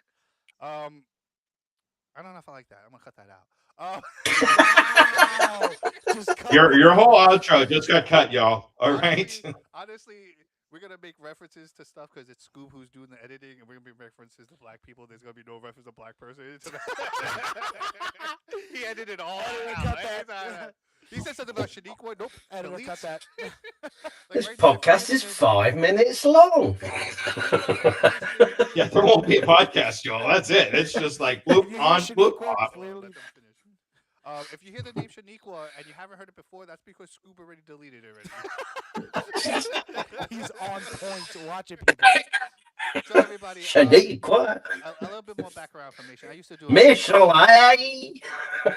I don't know if I like that. I'm gonna cut that out. Wow. Just cut Your it. whole outro just got cut, y'all. All right. Honestly, we're gonna make references to stuff because it's Scoob who's doing the editing, and we're gonna make references to black people. There's gonna be no reference to black person. He edited all Editor, out. cut Right? that. He said something about Shaniqua. Nope. Editor, delete. cut that. Like, This right there, podcast is 5 minutes long. Yeah, there won't be a podcast, y'all. That's it. It's just like If whoop you hear on, whoop Shaniqua, off. clearly. Let them finish. If you hear the name Shaniqua and you haven't heard it before, that's because Scoob already deleted it already. He's on point. Watch it, people. So everybody, Shaniqua. a little bit more background information. I used to do Mitchell, I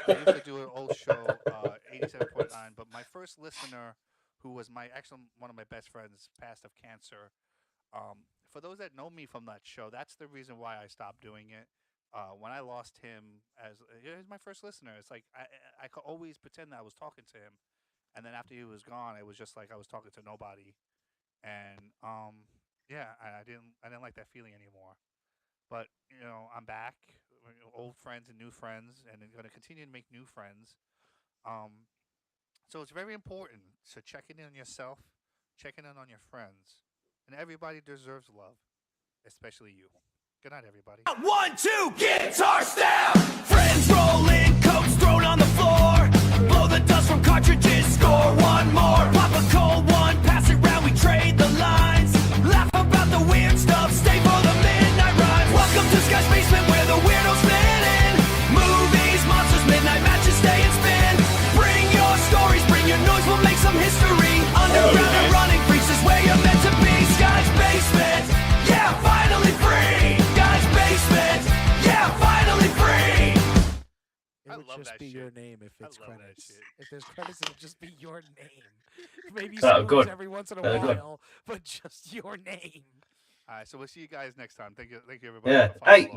used to do an old show, 87.9, but my first listener, who was actually one of my best friends, passed of cancer. For those that know me from that show, that's the reason why I stopped doing it. When I lost him, he was my first listener. It's like I could always pretend that I was talking to him, and then after he was gone, it was just like I was talking to nobody. And yeah, I didn't like that feeling anymore. But I'm back old friends and new friends, and going to continue to make new friends. So it's very important to checking in on yourself, checking in on your friends, and everybody deserves love, especially you. Good night, everybody. 1, 2, guitars down. Friends rolling, coats thrown on the floor. Blow the dust from cartridges, score one more. Pop a cold one, pass it round, we trade the lines. Laugh about the weird stuff, stay for the midnight rhymes. Welcome to Sky's Basement, where the weirdos fit in. Movies, monsters, midnight matches, stay and spin. Bring your stories, bring your noise, we'll make some history. Underground and running freaks is where you're meant to be. Sky's Basement, yeah, finally free. Sky's Basement, yeah, finally free. It I would love just that be shit. your name if I it's love that credits. shit. If there's credits, it would just be your name. Maybe Oh, Spoons good. every once in a Good. while, but just your name. All right, so we'll see you guys next time. Thank you everybody. Yeah. for following Hey, along.